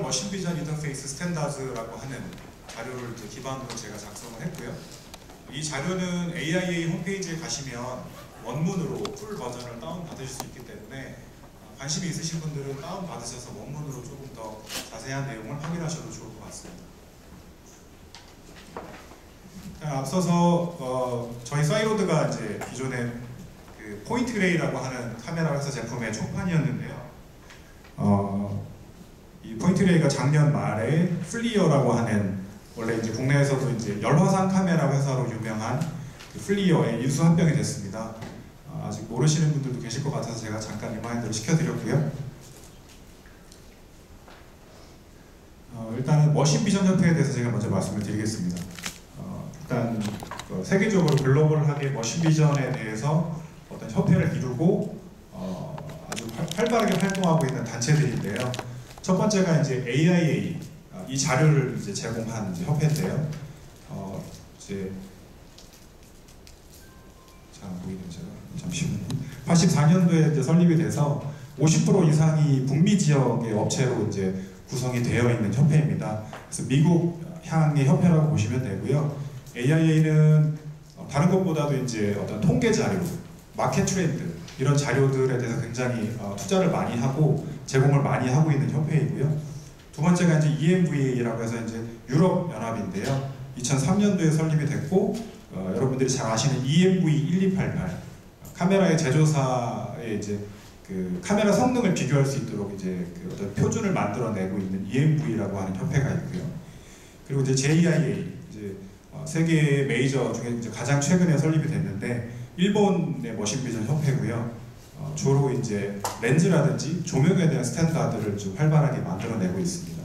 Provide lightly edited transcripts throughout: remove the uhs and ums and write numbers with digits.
머신 비전 인터페이스 스탠다드라고 하는 자료를 기반으로 제가 작성을 했고요. 이 자료는 AIA 홈페이지에 가시면 원문으로 풀 버전을 다운받으실 수 있기 때문에 관심이 있으신 분들은 다운받으셔서 원문으로 조금 더 자세한 내용을 확인하셔도 좋을 것 같습니다. 앞서서 저희 사이로드가 이제 기존에 그 포인트 그레이라고 하는 카메라 회사 제품의 초판이었는데요. 이 포인트 그레이가 작년 말에 플리어라고 하는 원래 이제 국내에서도 이제 열화상 카메라 회사로 유명한 그 플리어에 인수 합병이 됐습니다. 아직 모르시는 분들도 계실 것 같아서 제가 잠깐 리마인드를 시켜드렸고요. 일단은 머신 비전 협회에 대해서 제가 먼저 말씀을 드리겠습니다. 일단 세계적으로 글로벌하게 머신 비전에 대해서 어떤 협회를 이루고 아주 활발하게 활동하고 있는 단체들인데요. 첫 번째가 이제 AIA, 이 자료를 이제 제공한 이제 협회인데요. 이제 잘 안 보이네요, 제가. 잠시만요. 84년도에 이제 설립이 돼서 50% 이상이 북미 지역의 업체로 이제 구성이 되어 있는 협회입니다. 그래서 미국 향의 협회라고 보시면 되고요. AIA는 다른 것보다도 이제 어떤 통계 자료, 마켓 트렌드 이런 자료들에 대해서 굉장히 투자를 많이 하고 제공을 많이 하고 있는 협회이고요. 두 번째가 이제 EMVA라고 해서 이제 유럽 연합인데요. 2003년도에 설립이 됐고 여러분들이 잘 아시는 EMV1288 카메라의 제조사의 이제 그 카메라 성능을 비교할 수 있도록 이제 그 어떤 표준을 만들어내고 있는 EMV라고 하는 협회가 있고요. 그리고 이제 JIA 이제 세계 메이저 중에 이제 가장 최근에 설립이 됐는데 일본의 머신 비전 협회고요. 주로 이제 렌즈라든지 조명에 대한 스탠다드를 좀 활발하게 만들어내고 있습니다.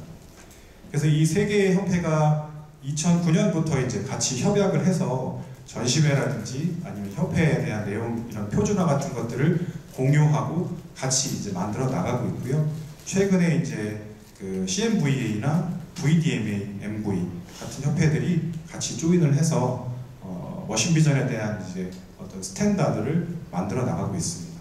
그래서 이 세 개의 협회가 2009년부터 이제 같이 협약을 해서 전시회라든지 아니면 협회에 대한 내용 이런 표준화 같은 것들을 공유하고 같이 이제 만들어 나가고 있고요. 최근에 이제 그 CMVA나 VDMA, MV 같은 협회들이 같이 조인을 해서 머신 비전에 대한 이제 어떤 스탠다드를 만들어 나가고 있습니다.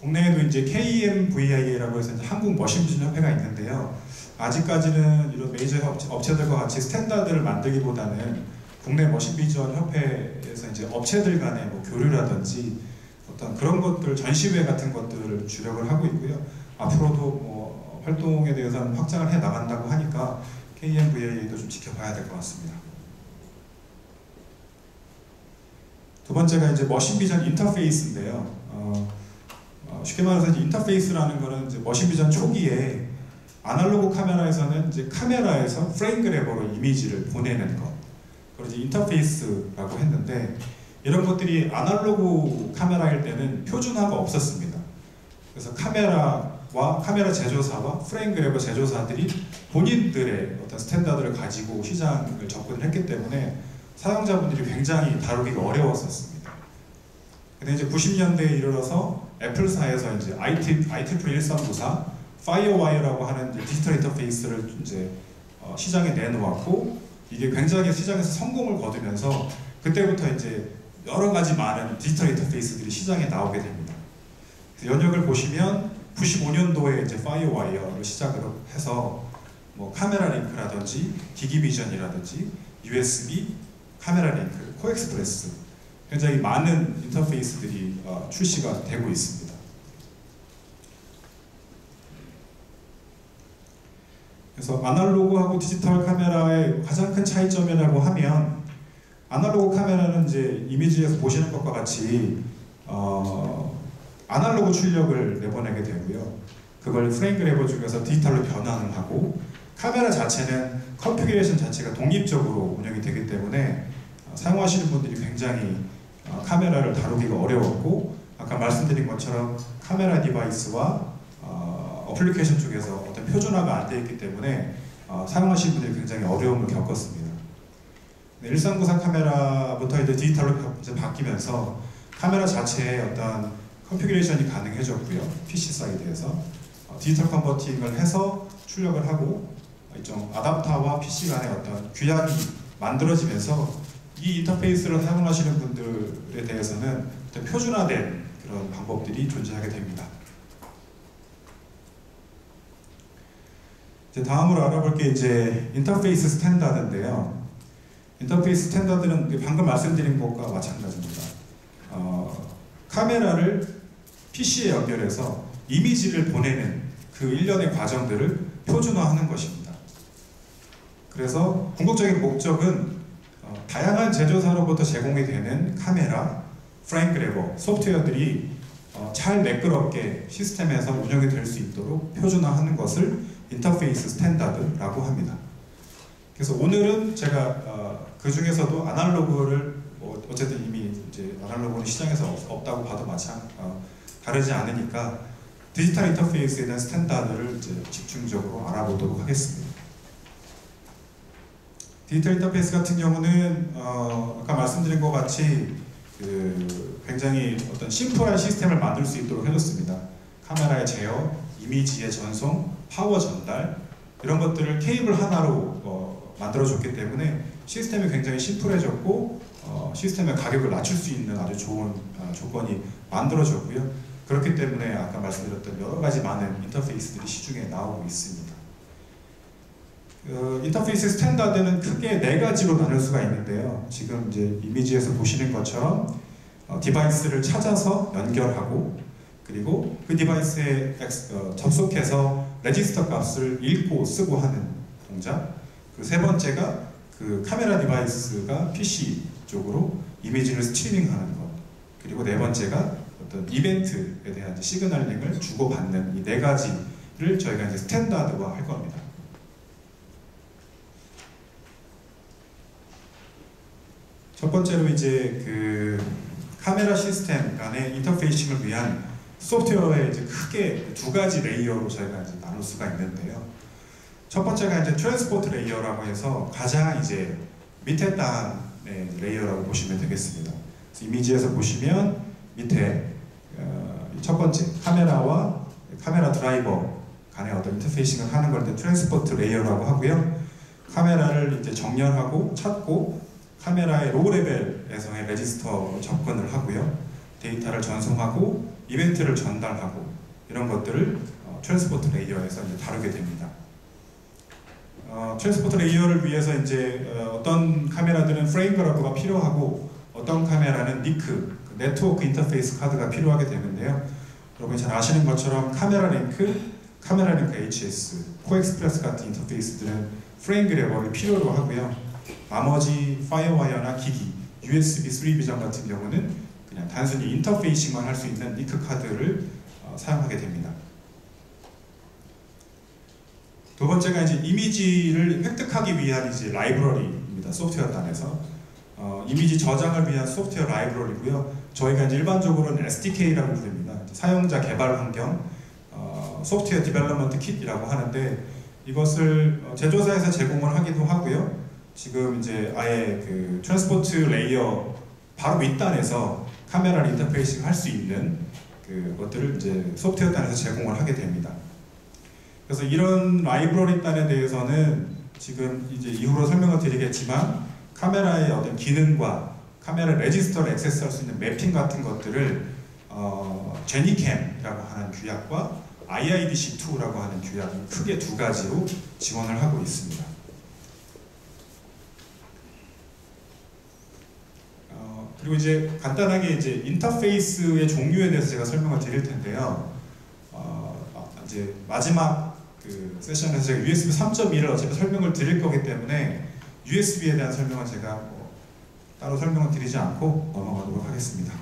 국내에도 이제 KMVIA라고 해서 이제 한국 머신 비전 협회가 있는데요. 아직까지는 이런 메이저 업체들과 같이 스탠다드를 만들기보다는 국내 머신 비전 협회에서 이제 업체들 간의 뭐 교류라든지 어떤 그런 것들, 전시회 같은 것들을 주력을 하고 있고요. 앞으로도 뭐 활동에 대해서는 확장을 해 나간다고 하니까 KMVIA도 좀 지켜봐야 될 것 같습니다. 두 번째가 이제 머신 비전 인터페이스인데요. 쉽게 말해서 이제 인터페이스라는 거는 이제 머신 비전 초기에 아날로그 카메라에서는 이제 카메라에서 프레임 그래버로 이미지를 보내는 것, 그걸 이제 인터페이스라고 했는데 이런 것들이 아날로그 카메라일 때는 표준화가 없었습니다. 그래서 카메라 제조사와 프레임 그래버 제조사들이 본인들의 어떤 스탠다드를 가지고 시장을 접근을 했기 때문에 사용자분들이 굉장히 다루기가 어려웠었습니다. 근데 이제 90년대에 이르러서 애플사에서 이제 IEEE 1394 파이어와이어라고 하는 디지털 인터페이스를 이제 시장에 내놓았고 이게 굉장히 시장에서 성공을 거두면서 그때부터 이제 여러 가지 많은 디지털 인터페이스들이 시장에 나오게 됩니다. 연역을 보시면 95년도에 이제 파이어와이어를 시작으로 해서 뭐 카메라 링크라든지 기기비전이라든지 USB, 카메라 링크, 코엑스프레스 굉장히 많은 인터페이스들이 출시가 되고 있습니다. 그래서 아날로그하고 디지털 카메라의 가장 큰 차이점이라고 하면 아날로그 카메라는 이제 이미지에서 보시는 것과 같이 아날로그 출력을 내보내게 되고요. 그걸 프레임 그래버 중에서 디지털로 변환을 하고 카메라 자체는 컨피규레이션 자체가 독립적으로 운영이 되기 때문에 사용하시는 분들이 굉장히 카메라를 다루기가 어려웠고 아까 말씀드린 것처럼 카메라 디바이스와 어플리케이션 쪽에서 어떤 표준화가 안 되어 있기 때문에 사용하시는 분들이 굉장히 어려움을 겪었습니다. 1394 카메라부터 이제 디지털로 이제 바뀌면서 카메라 자체에 어떤 컨피규레이션이 가능해졌고요. PC 사이드에서 디지털 컨버팅을 해서 출력을 하고 좀 아답터와 PC 간의 어떤 규약이 만들어지면서 이 인터페이스를 사용하시는 분들에 대해서는 표준화된 그런 방법들이 존재하게 됩니다. 이제 다음으로 알아볼 게 이제 인터페이스 스탠다드인데요. 인터페이스 스탠다드는 방금 말씀드린 것과 마찬가지입니다. 카메라를 PC에 연결해서 이미지를 보내는 그 일련의 과정들을 표준화하는 것입니다. 그래서 궁극적인 목적은 다양한 제조사로부터 제공이 되는 카메라, 프레임 그래버, 소프트웨어들이 잘 매끄럽게 시스템에서 운영이 될 수 있도록 표준화하는 것을 인터페이스 스탠다드라고 합니다. 그래서 오늘은 제가 그 중에서도 아날로그를 어쨌든 이미 이제 아날로그는 시장에서 없다고 봐도 다르지 않으니까 디지털 인터페이스에 대한 스탠다드를 이제 집중적으로 알아보도록 하겠습니다. 디지털 인터페이스 같은 경우는 아까 말씀드린 것 같이 굉장히 어떤 심플한 시스템을 만들 수 있도록 해줬습니다. 카메라의 제어, 이미지의 전송, 파워 전달 이런 것들을 케이블 하나로 만들어줬기 때문에 시스템이 굉장히 심플해졌고 시스템의 가격을 낮출 수 있는 아주 좋은 조건이 만들어졌고요. 그렇기 때문에 아까 말씀드렸던 여러 가지 많은 인터페이스들이 시중에 나오고 있습니다. 인터페이스 스탠다드는 크게 네 가지로 나눌 수가 있는데요. 지금 이제 이미지에서 보시는 것처럼 디바이스를 찾아서 연결하고 그리고 그 디바이스에 접속해서 레지스터 값을 읽고 쓰고 하는 동작. 그 세 번째가 그 카메라 디바이스가 PC 쪽으로 이미지를 스트리밍하는 것. 그리고 네 번째가 어떤 이벤트에 대한 시그널링을 주고받는 이 네 가지를 저희가 이제 스탠다드화 할 겁니다. 첫 번째로 이제 그 카메라 시스템 간의 인터페이싱을 위한 소프트웨어의 이제 크게 두 가지 레이어로 저희가 이제 나눌 수가 있는데요. 첫 번째가 이제 트랜스포트 레이어라고 해서 가장 이제 밑에 단의 레이어라고 보시면 되겠습니다. 그래서 이미지에서 보시면 밑에 첫 번째 카메라와 카메라 드라이버 간의 어떤 인터페이싱을 하는 걸 트랜스포트 레이어라고 하고요. 카메라를 이제 정렬하고 찾고 카메라의 로우 레벨에서의 레지스터로 접근을 하고요. 데이터를 전송하고 이벤트를 전달하고 이런 것들을 트랜스포트 레이어에서 이제 다루게 됩니다. 트랜스포트 레이어를 위해서 이제 어떤 카메라들은 프레임 그래버가 필요하고 어떤 카메라는 니크, 네트워크 인터페이스 카드가 필요하게 되는데요. 여러분이 잘 아시는 것처럼 카메라 링크 HS, 코엑스프레스 같은 인터페이스들은 프레임 그래버를 필요로 하고요. 나머지 파이어와이어나 기기, USB 3 비전 같은 경우는 그냥 단순히 인터페이싱만 할 수 있는 니크 카드를 사용하게 됩니다. 두 번째가 이제 이미지를 획득하기 위한 이제 라이브러리입니다. 소프트웨어 단에서 이미지 저장을 위한 소프트웨어 라이브러리고요. 저희가 이제 일반적으로는 SDK라고 부릅니다. 사용자 개발 환경, 소프트웨어 디벨롭먼트 킷이라고 하는데 이것을 제조사에서 제공을 하기도 하고요. 지금 이제 아예 그 트랜스포트 레이어 바로 윗단에서 카메라를 인터페이싱 할 수 있는 그것들을 이제 소프트웨어 단에서 제공을 하게 됩니다. 그래서 이런 라이브러리 단에 대해서는 지금 이제 이후로 설명을 드리겠지만 카메라의 어떤 기능과 카메라 레지스터를 액세스할 수 있는 매핑 같은 것들을 제니캠이라고 하는 규약과 IIDC2라고 하는 규약이 크게 두 가지로 지원을 하고 있습니다. 그리고 이제 간단하게 이제 인터페이스의 종류에 대해서 제가 설명을 드릴 텐데요. 이제 마지막 그 세션에서 제가 USB 3.1을 어차피 설명을 드릴 거기 때문에 USB에 대한 설명은 제가 따로 설명을 드리지 않고 넘어가도록 하겠습니다.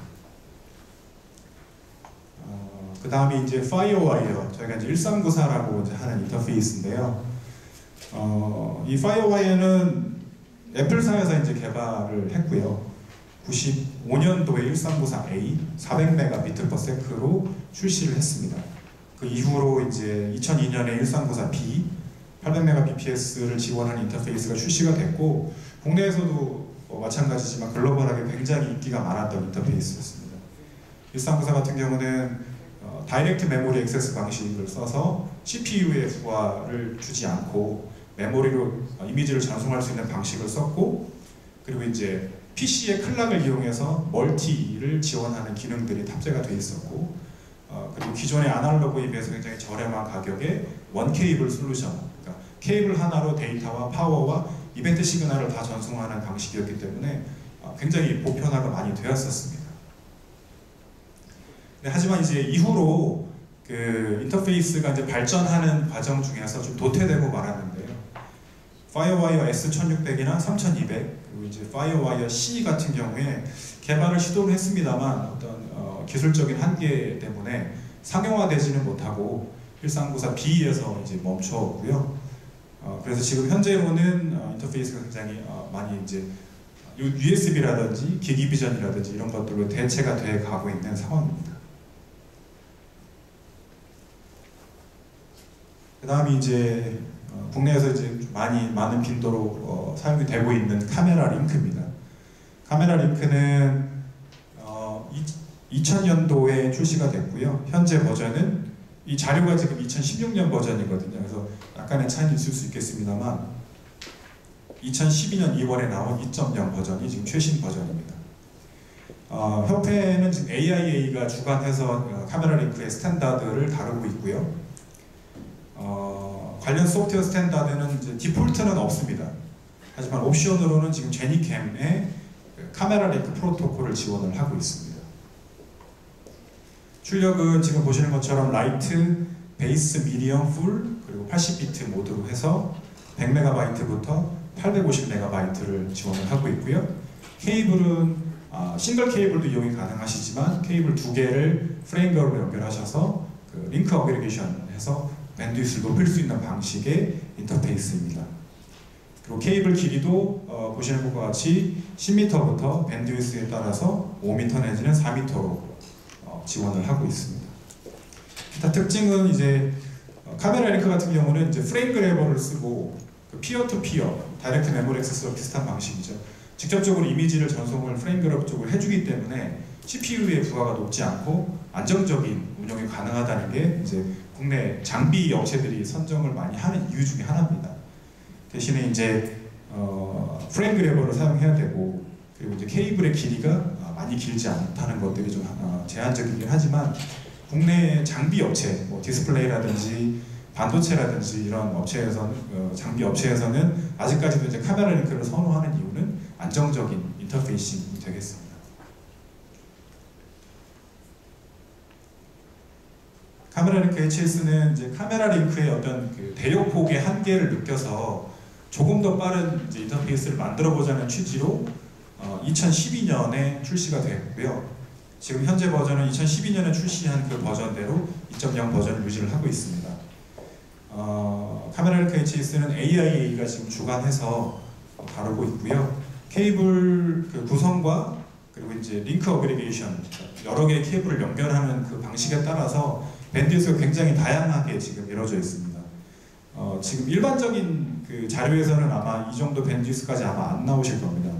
그 다음에 이제 파이어와이어, 저희가 이제 1394라고 이제 하는 인터페이스인데요. 이 파이어와이어는 애플사에서 이제 개발을 했고요. 95년도에 1394A 400Mbps/s로 출시를 했습니다. 그 이후로 이제 2002년에 1394B 800Mbps를 지원하는 인터페이스가 출시가 됐고 국내에서도 마찬가지지만 글로벌하게 굉장히 인기가 많았던 인터페이스였습니다. 1394 같은 경우는 다이렉트 메모리 액세스 방식을 써서 CPU에 부하를 주지 않고 메모리로 이미지를 전송할 수 있는 방식을 썼고 그리고 이제 PC의 클락을 이용해서 멀티를 지원하는 기능들이 탑재가 되어 있었고 그리고 기존의 아날로그에 비해서 굉장히 저렴한 가격에 원 케이블 솔루션, 그러니까 케이블 하나로 데이터와 파워와 이벤트 시그널을 다 전송하는 방식이었기 때문에 굉장히 보편화가 많이 되었었습니다. 네, 하지만 이제 이후로 그 인터페이스가 이제 발전하는 과정 중에서 좀 도태되고 말았는데요. 파이어와이어 S1600이나 3200 그리고 이제 파이어와이어 C 같은 경우에 개발을 시도를 했습니다만 어떤 기술적인 한계 때문에 상용화되지는 못하고 1394 B에서 이제 멈췄고요. 그래서 지금 현재로는 인터페이스가 굉장히 많이 이제 USB라든지 기기비전이라든지 이런 것들로 대체가 돼 가고 있는 상황입니다. 그 다음이 이제 국내에서 이제 많은 빈도로 사용이 되고 있는 카메라 링크입니다. 카메라 링크는 2000년도에 출시가 됐고요. 현재 버전은 이 자료가 지금 2016년 버전이거든요. 그래서 약간의 차이는 있을 수 있겠습니다만 2012년 2월에 나온 2.0 버전이 지금 최신 버전입니다. 협회는 지금 AIA가 주관해서 카메라 링크의 스탠다드를 다루고 있고요. 관련 소프트웨어 스탠다드는 이제 디폴트는 없습니다. 하지만 옵션으로는 지금 제니캠의 카메라 링크 프로토콜을 지원을 하고 있습니다. 출력은 지금 보시는 것처럼 라이트, 베이스, 미디엄, 풀 그리고 80비트 모드로 해서 100MB부터 850MB를 지원을 하고 있고요. 케이블은 싱글 케이블도 이용이 가능하시지만 케이블 2개를 프레임으로 연결하셔서 그 링크 어그리게이션 해서 밴드위스를 높일 수 있는 방식의 인터페이스입니다. 그리고 케이블 길이도 보시는 것과 같이 10m부터 밴드위스에 따라서 5m 내지는 4m로 지원을 하고 있습니다. 기타 특징은 이제 카메라 링크 같은 경우는 이제 프레임 그래버를 쓰고 피어 투 피어, 다이렉트 메모리 액세스와 비슷한 방식이죠. 직접적으로 이미지를 전송을 프레임 그래버 쪽으로 해주기 때문에 CPU의 부하가 높지 않고 안정적인 운영이 가능하다는 게 이제 국내 장비 업체들이 선정을 많이 하는 이유 중에 하나입니다. 대신에 이제 프레임 그래버를 사용해야 되고 그리고 이제 케이블의 길이가 많이 길지 않다는 것들이 좀 제한적이긴 하지만 국내 장비 업체, 뭐 디스플레이라든지 반도체라든지 이런 업체에서는 장비 업체에서는 아직까지도 이제 카메라 링크를 선호하는 이유는 안정적인 인터페이싱이 되겠습니다. 카메라 링크 HS는 이제 카메라 링크의 어떤 그 대역폭의 한계를 느껴서 조금 더 빠른 이제 인터페이스를 만들어 보자는 취지로 2012년에 출시가 됐고요. 지금 현재 버전은 2012년에 출시한 그 버전대로 2.0 버전을 유지를 하고 있습니다. 카메라 링크 HS는 AIA가 지금 주관해서 다루고 있고요. 케이블 그 구성과 그리고 이제 링크 어그리게이션 여러 개의 케이블을 연결하는 그 방식에 따라서 밴드위스가 굉장히 다양하게 지금 이루어져 있습니다. 지금 일반적인 그 자료에서는 아마 이 정도 밴드위스까지 아마 안 나오실 겁니다.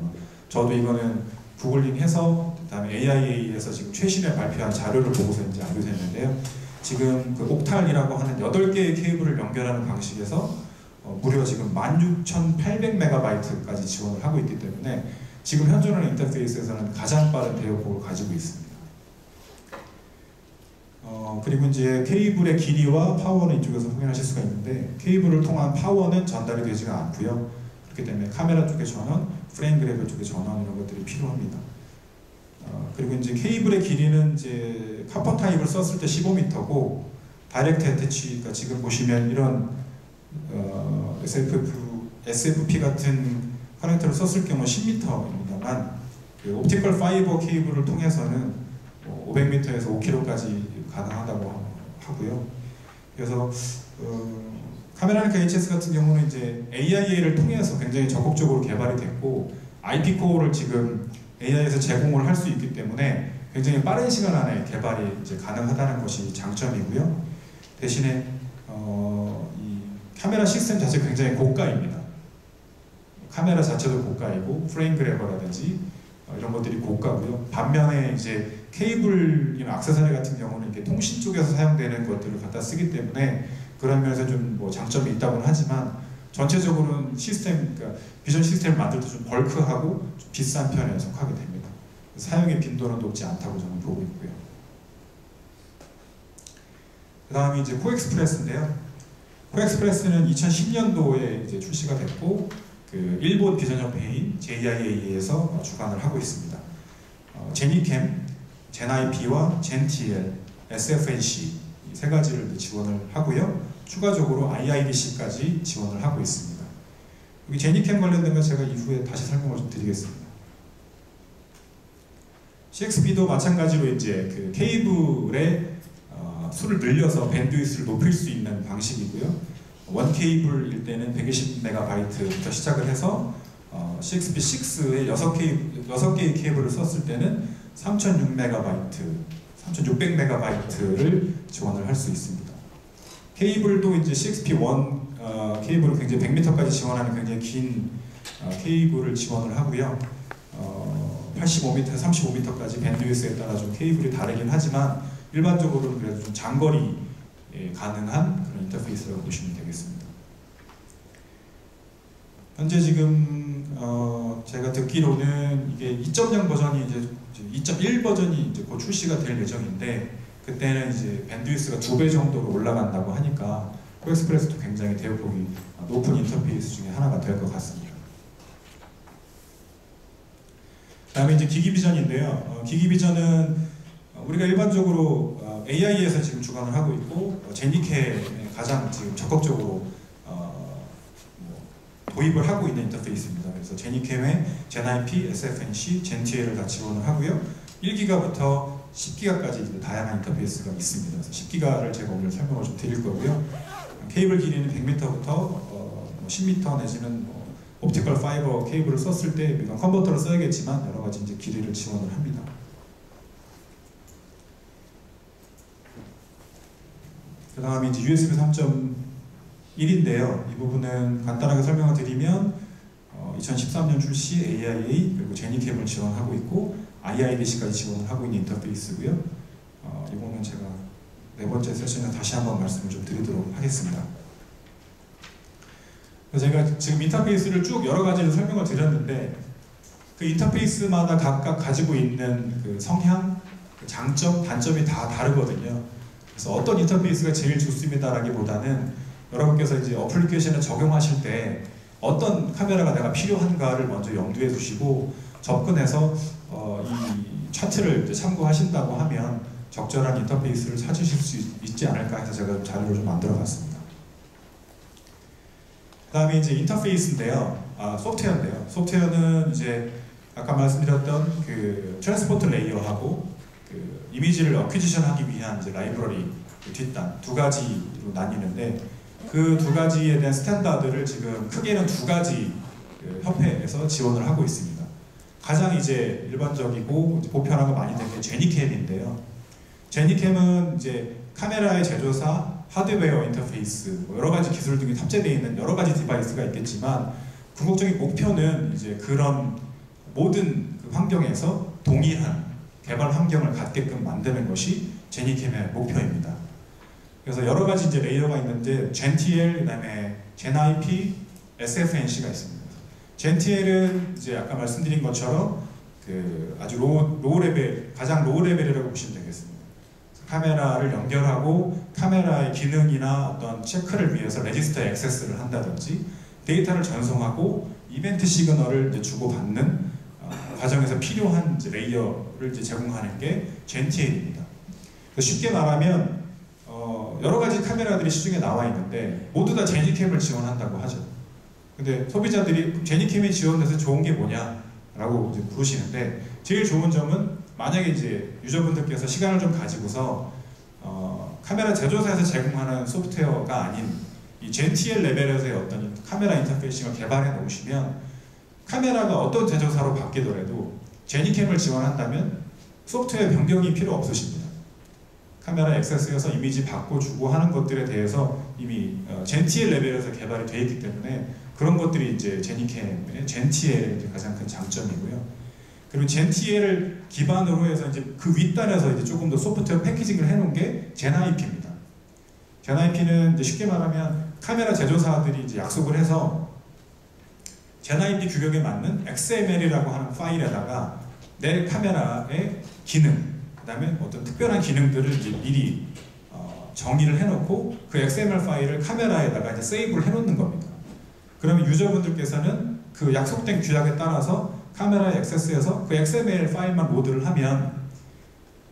저도 이거는 구글링해서 그다음에 AIA에서 지금 최신에 발표한 자료를 보고서 이제 알게 됐는데요. 지금 그 옥탈이라고 하는 8개의 케이블을 연결하는 방식에서 무려 지금 16,800MB까지 지원을 하고 있기 때문에 지금 현존하는 인터페이스에서는 가장 빠른 대역폭을 가지고 있습니다. 그리고 이제 케이블의 길이와 파워는 이쪽에서 확인하실 수가 있는데 케이블을 통한 파워는 전달이 되지가 않고요. 그렇기 때문에 카메라 쪽의 전원, 프레임 그래버 쪽의 전원 이런 것들이 필요합니다. 그리고 이제 케이블의 길이는 이제 카퍼 타입을 썼을 때 15m고 다이렉트 애태치가 지금 보시면 이런 SFP 같은 커넥터를 썼을 경우 10m입니다만 그 옵티컬 파이버 케이블을 통해서는 500m에서 5km까지 가능하다고 하고요. 그래서 카메라 링크 HS 같은 경우는 이제 AIA를 통해서 굉장히 적극적으로 개발이 됐고 IP 코어를 지금 AI에서 제공을 할 수 있기 때문에 굉장히 빠른 시간 안에 개발이 이제 가능하다는 것이 장점이고요. 대신에 이 카메라 시스템 자체가 굉장히 고가입니다. 카메라 자체도 고가이고 프레임 그래버라든지 이런 것들이 고가고요. 반면에 이제 케이블이나 액세서리 같은 경우는 이렇게 통신 쪽에서 사용되는 것들을 갖다 쓰기 때문에 그런 면에서 좀 뭐 장점이 있다고는 하지만 전체적으로는 시스템, 그러니까 비전 시스템을 만들 때 좀 벌크하고 좀 비싼 편에 속하게 됩니다. 사용의 빈도는 높지 않다고 저는 보고 있고요. 그 다음이 이제 코엑스프레스인데요. 코엑스프레스는 2010년도에 이제 출시가 됐고 그 일본 비전협회인 JIA에서 주관을 하고 있습니다. 제니캠, 젠IP와 젠TL, SFNC 이 세 가지를 지원을 하고요. 추가적으로 IIDC까지 지원을 하고 있습니다. 여기 제니캠 관련된 건 제가 이후에 다시 설명을 좀 드리겠습니다. CXP도 마찬가지로 이제 그 케이블의 수를 늘려서 밴드위스를 높일 수 있는 방식이고요. 원 케이블일 때는 120MB부터 시작을 해서 CXP6의 6개의 케이블을 썼을 때는 3600MB를 지원을 할 수 있습니다. 케이블도 이제 CXP1 케이블을 굉장히 100m까지 지원하는 굉장히 긴 케이블을 지원을 하고요. 85m에서 35m까지 밴드위스에 따라 좀 케이블이 다르긴 하지만 일반적으로는 그래도 좀 장거리 가능한 그런 인터페이스라고 보시면 되겠습니다. 현재 지금 제가 듣기로는 이게 2.0 버전이 이제 2.1 버전이 이제 곧 출시가 될 예정인데 그때는 이제 밴드위스가 2배 정도로 올라간다고 하니까 코엑스프레스도 굉장히 대역폭이 높은 인터페이스 중에 하나가 될 것 같습니다. 다음에 이제 기기비전인데요. 기기비전은 우리가 일반적으로 AI에서 지금 주관을 하고 있고 제니캠에 가장 지금 적극적으로 도입을 하고 있는 인터페이스입니다. 그래서 제니캠에 젠IP, SFNC, 젠TL을 다 지원을 하고요. 1기가부터 10기가까지 다양한 인터페이스가 있습니다. 그래서 10기가를 제가 오늘 설명을 좀 드릴 거고요. 케이블 길이는 100m부터 10m 내지는 옵티컬 파이버 케이블을 썼을 때 우리가 컨버터를 써야겠지만 여러 가지 이제 길이를 지원을 합니다. 그 다음에 이제 USB 3.1인데요. 이 부분은 간단하게 설명을 드리면 2013년 출시 AIA 그리고 제니캠을 지원하고 있고 IIDC까지 지원을 하고 있는 인터페이스고요. 이거는 제가 네 번째 세션에 다시 한번 말씀을 좀 드리도록 하겠습니다. 제가 지금 인터페이스를 쭉 여러 가지로 설명을 드렸는데 그 인터페이스마다 각각 가지고 있는 그 성향, 그 장점, 단점이 다 다르거든요. 그래서 어떤 인터페이스가 제일 좋습니다라기보다는 여러분께서 이제 어플리케이션을 적용하실 때 어떤 카메라가 내가 필요한가를 먼저 염두에 두시고 접근해서 이 차트를 이제 참고하신다고 하면 적절한 인터페이스를 찾으실 수 있지 않을까 해서 제가 자료를 좀 만들어 봤습니다. 그 다음에 이제 인터페이스인데요. 소프트웨어인데요. 소프트웨어는 이제 아까 말씀드렸던 그 트랜스포트 레이어하고 그 이미지를 어퀴지션하기 위한 이제 라이브러리 그 뒷단 두 가지로 나뉘는데 그 두 가지에 대한 스탠다드를 지금 크게는 두 가지 그 협회에서 지원을 하고 있습니다. 가장 이제 일반적이고 보편화가 많이 된 게 제니캠인데요. 제니캠은 이제 카메라의 제조사, 하드웨어 인터페이스, 여러 가지 기술 등이 탑재되어 있는 여러 가지 디바이스가 있겠지만 궁극적인 목표는 이제 그런 모든 그 환경에서 동일한 개발 환경을 갖게끔 만드는 것이 제니캠의 목표입니다. 그래서 여러 가지 이제 레이어가 있는데 젠TL, 그다음에 젠IP, SFNC가 있습니다. 젠TL은 이제 아까 말씀드린 것처럼 그 아주 로우 레벨, 가장 로우 레벨이라고 보시면 되겠습니다. 카메라를 연결하고 카메라의 기능이나 어떤 체크를 위해서 레지스터 액세스를 한다든지 데이터를 전송하고 이벤트 시그널을 이제 주고받는 과정에서 필요한 이제 레이어를 이제 제공하는 게 젠TL입니다. 쉽게 말하면 여러 가지 카메라들이 시중에 나와 있는데 모두 다 제니캠을 지원한다고 하죠. 근데 소비자들이 제니캠이 지원돼서 좋은 게 뭐냐라고 이제 물으시는데 제일 좋은 점은 만약에 이제 유저분들께서 시간을 좀 가지고서 카메라 제조사에서 제공하는 소프트웨어가 아닌 이 젠TL 레벨에서의 어떤 카메라 인터페이싱을 개발해 놓으시면 카메라가 어떤 제조사로 바뀌더라도 제니캠을 지원한다면 소프트웨어 변경이 필요 없으십니다. 카메라 액세스에서 이미지 바꿔주고 하는 것들에 대해서 이미 젠TL 레벨에서 개발이 되어 있기 때문에 그런 것들이 이제 제니캠의 젠TL의 가장 큰 장점이고요. 그리고 젠TL을 기반으로 해서 이제 그 윗단에서 이제 조금 더 소프트웨어 패키징을 해놓은 게 젠IP입니다. 젠IP는 이제 쉽게 말하면 카메라 제조사들이 이제 약속을 해서 젠IP 규격에 맞는 XML이라고 하는 파일에다가 내 카메라의 기능, 그 다음에 어떤 특별한 기능들을 이제 미리 정의를 해놓고 그 XML 파일을 카메라에다가 이제 세이브를 해놓는 겁니다. 그러면 유저분들께서는 그 약속된 규약에 따라서 카메라에 액세스해서 그 XML 파일만 로드를 하면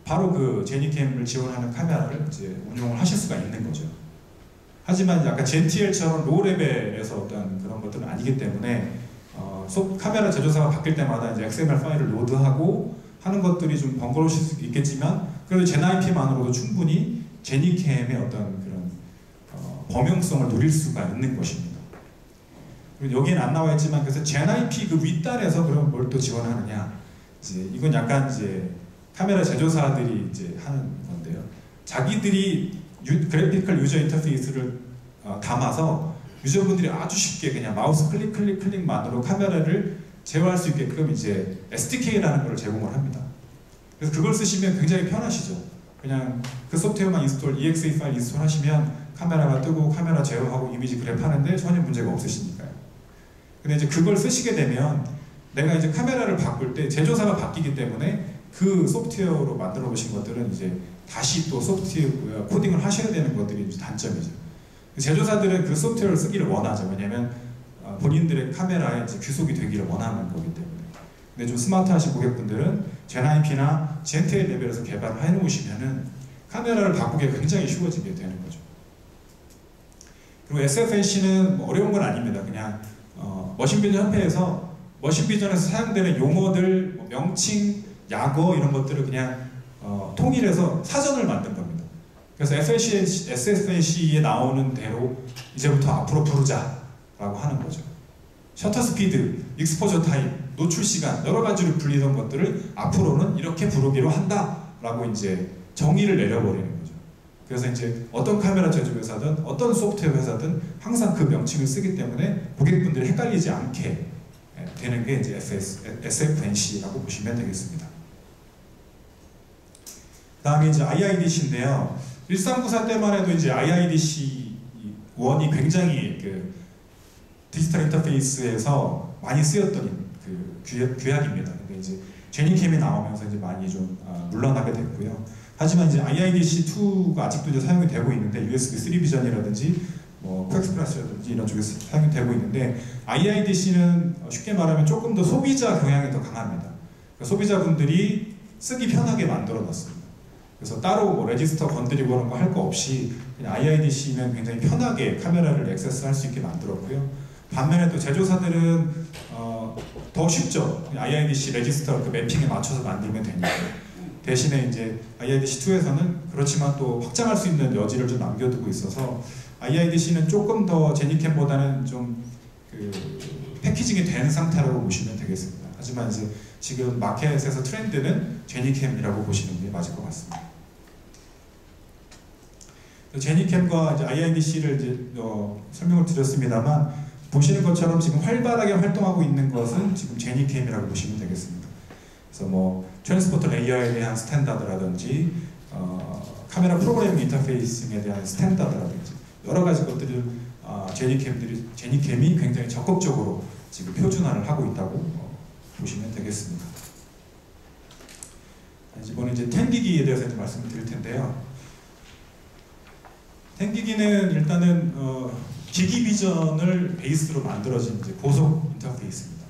바로 그 제니캠을 지원하는 카메라를 이제 운용을 하실 수가 있는 거죠. 하지만 약간 GTL처럼 로우 레벨에서 어떤 그런 것들은 아니기 때문에 카메라 제조사가 바뀔 때마다 이제 XML 파일을 로드하고 하는 것들이 좀 번거로우실 수 있겠지만 그래도 젠IP만으로도 충분히 제니캠의 어떤 그런 범용성을 누릴 수가 있는 것입니다. 그리고 여기는 안 나와 있지만 그래서 젠IP 그 윗단에서 그럼 뭘 또 지원하느냐? 이제 이건 약간 이제 카메라 제조사들이 이제 하는 건데요. 자기들이 그래픽컬 유저 인터페이스를 담아서 유저분들이 아주 쉽게 그냥 마우스 클릭만으로 카메라를 제어할 수 있게끔 이제 SDK라는 걸 제공을 합니다. 그래서 그걸 쓰시면 굉장히 편하시죠. 그냥 그 소프트웨어만 EXE 파일 인스톨 하시면 카메라가 뜨고 카메라 제어하고 이미지 그래프 하는데 전혀 문제가 없으시니까요. 근데 이제 그걸 쓰시게 되면 내가 이제 카메라를 바꿀 때 제조사가 바뀌기 때문에 그 소프트웨어로 만들어 보신 것들은 이제 다시 또 소프트웨어 코딩을 하셔야 되는 것들이 이제 단점이죠. 제조사들은 그 소프트웨어를 쓰기를 원하죠. 왜냐하면 본인들의 카메라에 이제 귀속이 되기를 원하는 거기 때문에. 근데 좀 스마트하신 고객분들은 젠IP나 GTL 레벨에서 개발을 해놓으시면은 카메라를 바꾸기가 굉장히 쉬워지게 되는 거죠. 그리고 SFNC는 뭐 어려운 건 아닙니다. 그냥 머신비전 협회에서 머신비전에서 사용되는 용어들, 뭐 명칭, 약어 이런 것들을 그냥 통일해서 사전을 만든 겁니다. 그래서 SFNC에 나오는 대로 이제부터 앞으로 부르자라고 하는 거죠. 셔터 스피드, 익스포저 타임, 노출 시간 여러 가지로 불리던 것들을 앞으로는 이렇게 부르기로 한다라고 이제 정의를 내려버리는 거죠. 그래서 이제 어떤 카메라 제조 회사든 어떤 소프트웨어 회사든 항상 그 명칭을 쓰기 때문에 고객분들이 헷갈리지 않게 되는 게 이제 SFNC라고 보시면 되겠습니다. 다음에 이제 IIDC인데요. 1394 때만 해도 이제 IIDC1이 굉장히 그 디지털 인터페이스에서 많이 쓰였던 그 규약입니다. 근데 이제 제니캠이 나오면서 이제 많이 좀 물러나게 됐고요. 하지만 이제 IIDC2가 아직도 이제 사용이 되고 있는데 USB 3 비전이라든지 뭐 코엑스프레스라든지 이런 쪽에서 사용이 되고 있는데 IIDC는 쉽게 말하면 조금 더 소비자 경향이 더 강합니다. 그러니까 소비자분들이 쓰기 편하게 만들어 놨습니다. 그래서 따로 뭐 레지스터 건드리고 그런 거 할 거 없이 그냥 IIDC는 굉장히 편하게 카메라를 액세스할 수 있게 만들었고요. 반면에 또 제조사들은 더 쉽죠. IIDC 레지스터 그 매핑에 맞춰서 만들면 되니까. 대신에 이제 IIDC2에서는 그렇지만 또 확장할 수 있는 여지를 좀 남겨두고 있어서 IIDC는 조금 더 제니캠보다는 좀 그 패키징이 된 상태라고 보시면 되겠습니다. 하지만 이제 지금 마켓에서 트렌드는 제니캠이라고 보시는 게 맞을 것 같습니다. 제니캠과 이제 IIDC를 이제 설명을 드렸습니다만 보시는 것처럼 지금 활발하게 활동하고 있는 것은 지금 제니캠이라고 보시면 되겠습니다. 그래서 뭐 트랜스포터 레이어에 대한 스탠다드라든지 카메라 프로그래밍 인터페이싱에 대한 스탠다드라든지 여러 가지 것들을 제니캠이 굉장히 적극적으로 지금 표준화를 하고 있다고 보시면 되겠습니다. 이번에 이제 10기기에 대해서 이제 말씀을 드릴 텐데요. 10기기는 일단은 기기 비전을 베이스로 만들어진 이제 고속 인터페이스입니다.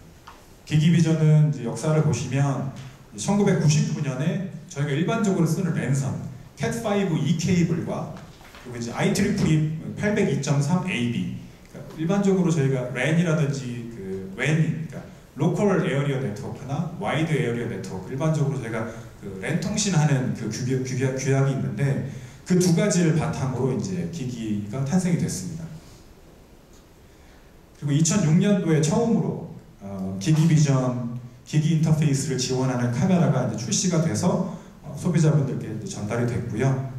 기기 비전은 이제 역사를 보시면 1999년에 저희가 일반적으로 쓰는 랜선 cat5 E 케이블과 그리고 이제 IEEE 802.3AB 그러니까 일반적으로 저희가 랜이라든지 그 WAN 그러니까 로컬 에어리어 네트워크나 와이드 에어리어 네트워크 일반적으로 저희가 그 랜 통신하는 그 규약이 있는데 그 두 가지를 바탕으로 이제 기기가 탄생이 됐습니다. 그리고 2006년도에 처음으로 기기 비전, 기기 인터페이스를 지원하는 카메라가 이제 출시가 돼서 소비자분들께 이제 전달이 됐고요.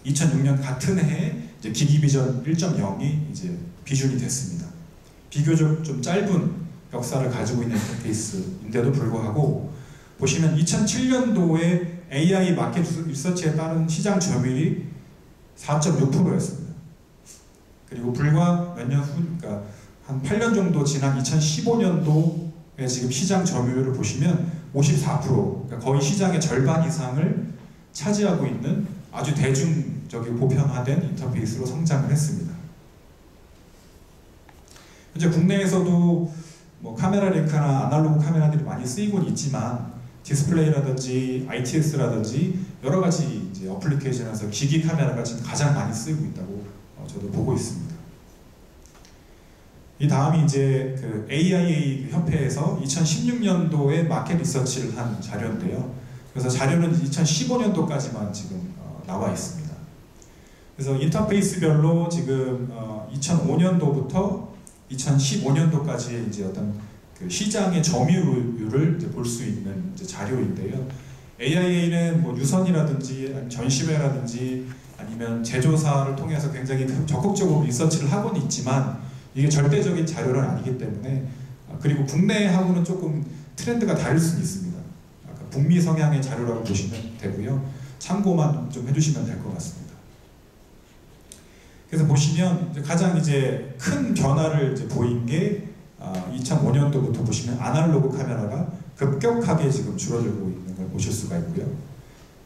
2006년 같은 해에 이제 기기 비전 1.0이 이제 비준이 됐습니다. 비교적 좀 짧은 역사를 가지고 있는 인터페이스인데도 불구하고 보시면 2007년도에 AI 마켓 리서치에 따른 시장 점유율이 4.6%였습니다. 그리고 불과 몇 년 후, 그러니까 한 8년 정도 지난 2015년도에 지금 시장 점유율을 보시면 54%, 그러니까 거의 시장의 절반 이상을 차지하고 있는 아주 대중적이고 보편화된 인터페이스로 성장을 했습니다. 현재 국내에서도 뭐 카메라 링크나 아날로그 카메라들이 많이 쓰이곤 있지만 디스플레이라든지 ITS라든지 여러 가지 이제 어플리케이션에서 기기 카메라가 지금 가장 많이 쓰이고 있다고 저도 보고 있습니다. 이 다음이 이제 그 AIA 협회에서 2016년도에 마켓 리서치를 한 자료인데요. 그래서 자료는 2015년도까지만 지금 나와 있습니다. 그래서 인터페이스별로 지금 2005년도부터 2015년도까지의 이제 어떤 그 시장의 점유율을 볼 수 있는 이제 자료인데요. AIA는 뭐 유선이라든지 전시회라든지 아니면 제조사를 통해서 굉장히 적극적으로 리서치를 하고는 있지만 이게 절대적인 자료는 아니기 때문에 그리고 국내하고는 조금 트렌드가 다를 수는 있습니다. 북미 성향의 자료라고 보시면 되고요. 참고만 좀 해주시면 될 것 같습니다. 그래서 보시면 가장 이제 큰 변화를 이제 보인 게 2005년도부터 보시면 아날로그 카메라가 급격하게 지금 줄어들고 있는 걸 보실 수가 있고요.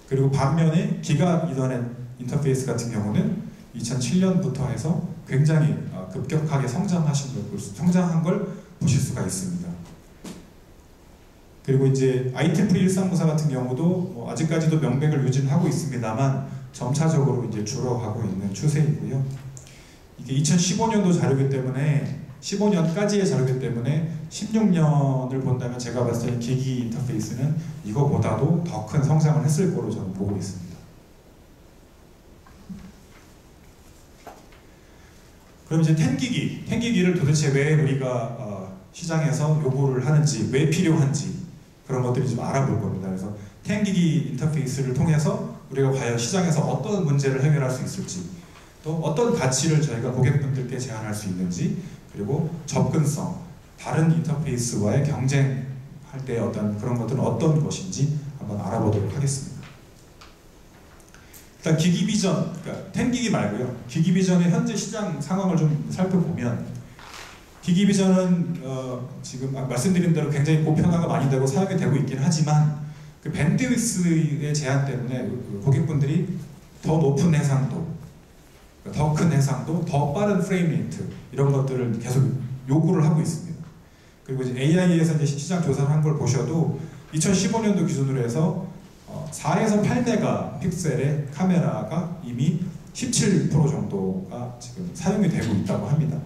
그리고 반면에 기가 이더넷 인터페이스 같은 경우는 2007년부터 해서 굉장히 급격하게 성장한 걸 보실 수가 있습니다. 그리고 이제 IEEE 1394 같은 경우도 뭐 아직까지도 명백을 유지하고 있습니다만 점차적으로 이제 줄어가고 있는 추세이고요. 이게 2015년도 자료이기 때문에 15년까지의 자료이기 때문에 16년을 본다면 제가 봤을 때 기기 인터페이스는 이거보다도 더 큰 성장을 했을 거로 저는 보고 있습니다. 그럼 이제 텐기기를 도대체 왜 우리가 시장에서 요구를 하는지, 왜 필요한지 그런 것들이 좀 알아볼 겁니다. 그래서 텐기기 인터페이스를 통해서 우리가 과연 시장에서 어떤 문제를 해결할 수 있을지, 또 어떤 가치를 저희가 고객분들께 제안할 수 있는지, 그리고 접근성, 다른 인터페이스와의 경쟁할 때 어떤 그런 것들은 어떤 것인지 한번 알아보도록 하겠습니다. 일단 기기 비전, 그러니까 텐기기 말고요. 기기 비전의 현재 시장 상황을 좀 살펴보면 기기 비전은 지금 말씀드린 대로 굉장히 보편화가 많이 되고 사용이 되고 있긴 하지만 그 밴드위스의 제한 때문에 고객분들이 더 높은 해상도, 더 큰 해상도, 더 빠른 프레임 레이트 이런 것들을 계속 요구를 하고 있습니다. 그리고 이제 AI에서 이제 시장 조사를 한 걸 보셔도 2015년도 기준으로 해서 4에서 8메가 픽셀의 카메라가 이미 17% 정도가 지금 사용이 되고 있다고 합니다.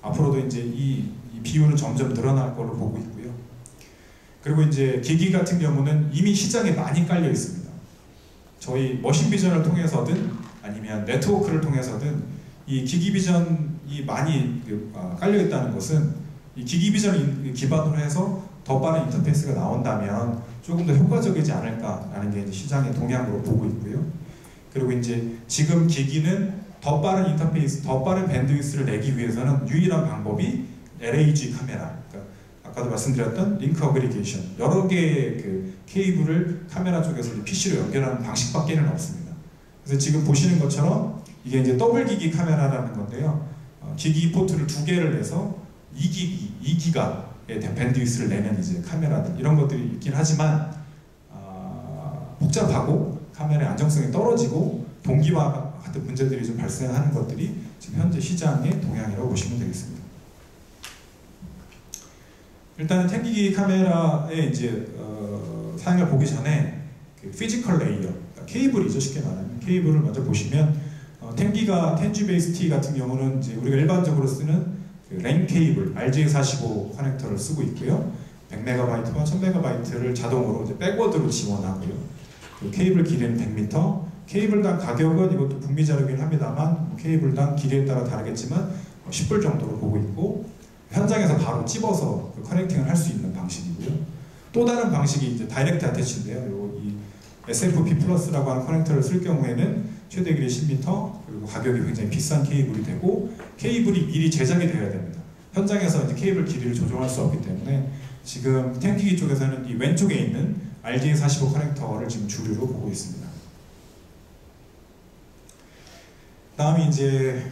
앞으로도 이제 이 비율은 점점 늘어날 걸로 보고 있고요. 그리고 이제 기기 같은 경우는 이미 시장에 많이 깔려 있습니다. 저희 머신 비전을 통해서든 아니면 네트워크를 통해서든 이 기기 비전이 많이 깔려 있다는 것은 이 기기 비전을 기반으로 해서 더 빠른 인터페이스가 나온다면 조금 더 효과적이지 않을까라는 게 이제 시장의 동향으로 보고 있고요. 그리고 이제 지금 기기는 더 빠른 인터페이스, 더 빠른 밴드위스를 내기 위해서는 유일한 방법이 LAG 카메라, 그러니까 아까도 말씀드렸던 링크 어그리게이션, 여러 개의 그 케이블을 카메라 쪽에서 PC로 연결하는 방식밖에는 없습니다. 그래서 지금 보시는 것처럼 이게 이제 더블 기기 카메라라는 건데요. 기기 포트를 2개를 내서 2기가의 밴드위스를 내는 이제 카메라들, 이런 것들이 있긴 하지만 복잡하고 카메라의 안정성이 떨어지고 동기화 같은 문제들이 좀 발생하는 것들이 지금 현재 시장의 동향이라고 보시면 되겠습니다. 일단은 텐기기 카메라의 이제 사용을 보기 전에 그 피지컬 레이어, 그러니까 케이블이죠. 쉽게 말하면 케이블을 먼저 보시면 텐지 베이스 T 같은 경우는 이제 우리가 일반적으로 쓰는 그 랜 케이블 RJ45 커넥터를 쓰고 있고요. 100MB와 1000MB를 자동으로 이제 백워드로 지원하고요. 그 케이블 길이는 100m, 케이블당 가격은 이것도 북미 자료이긴 합니다만 케이블당 길이에 따라 다르겠지만 10불 정도로 보고 있고 현장에서 바로 찝어서 그 커넥팅을 할 수 있는 방식이고요. 또 다른 방식이 이제 다이렉트 어태치인데요. 이 SFP 플러스라고 하는 커넥터를 쓸 경우에는 최대 길이 10m, 그리고 가격이 굉장히 비싼 케이블이 되고 케이블이 미리 제작이 되어야 됩니다. 현장에서 이제 케이블 길이를 조정할 수 없기 때문에 지금 텐기기 쪽에서는 이 왼쪽에 있는 RJ45 커넥터를 지금 주류로 보고 있습니다. 다음이 이제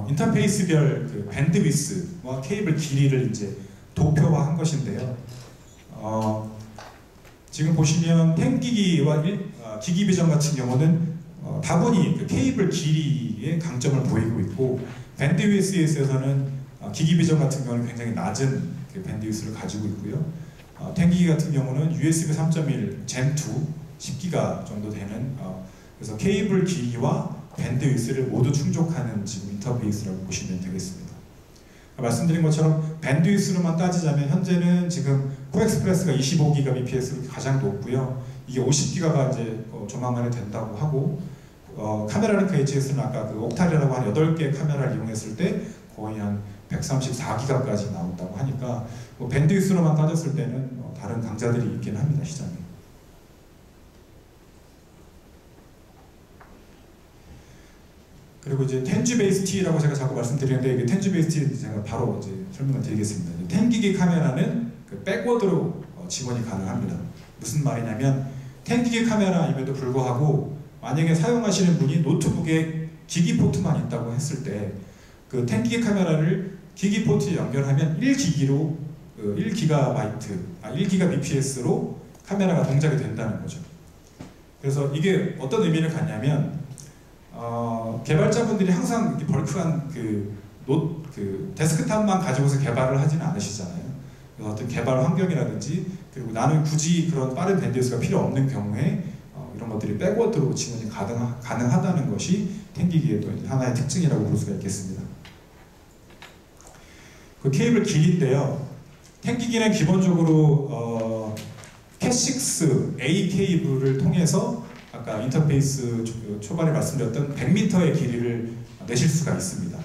인터페이스별 그 밴드위스와 케이블 길이를 이제 도표화한 것인데요. 지금 보시면 텐기기와 기기 비전 같은 경우는 다분히 그 케이블 길이의 강점을 보이고 있고, 밴드위스에서는 기기 비전 같은 경우는 굉장히 낮은 그 밴드위스를 가지고 있고요. 텐기기 같은 경우는 USB 3.1 Gen2 10기가 정도 되는 그래서 케이블 길이와 밴드위스를 모두 충족하는 지금 인터페이스라고 보시면 되겠습니다. 말씀드린 것처럼 밴드위스로만 따지자면 현재는 지금 코엑스프레스가 25Gbps로 가장 높고요. 이게 50기가가 이제 조만간에 된다고 하고, 카메라 링크 HS는 아까 그 옥타리라고 한 8개의 카메라를 이용했을 때 거의 한 134기가까지 나온다고 하니까 밴드위스로만 따졌을 때는 다른 강자들이 있긴 합니다, 시장에. 그리고 이제 10G 베이스 T라고 제가 자꾸 말씀드리는데, 이게 10G 베이스 T 제가 바로 이제 설명을 드리겠습니다. 10기기 카메라는 그 백워드로 지원이 가능합니다. 무슨 말이냐면 10기기 카메라임에도 불구하고 만약에 사용하시는 분이 노트북에 기기 포트만 있다고 했을 때 그 10기기 카메라를 기기 포트에 연결하면 1기기로 1GBps로 카메라가 동작이 된다는 거죠. 그래서 이게 어떤 의미를 갖냐면 개발자분들이 항상 이렇게 벌크한 그 데스크탑만 가지고서 개발을 하지는 않으시잖아요. 그래서 어떤 개발 환경이라든지, 그리고 나는 굳이 그런 빠른 밴드위스가 필요 없는 경우에 이런 것들이 백워드로 지원이 가능하다는 것이 10기기의 또 하나의 특징이라고 볼 수가 있겠습니다. 그 케이블 길이인데요. 10기기는 기본적으로 캣6A 케이블을 통해서 아까 인터페이스 초반에 말씀드렸던 100m의 길이를 내실 수가 있습니다.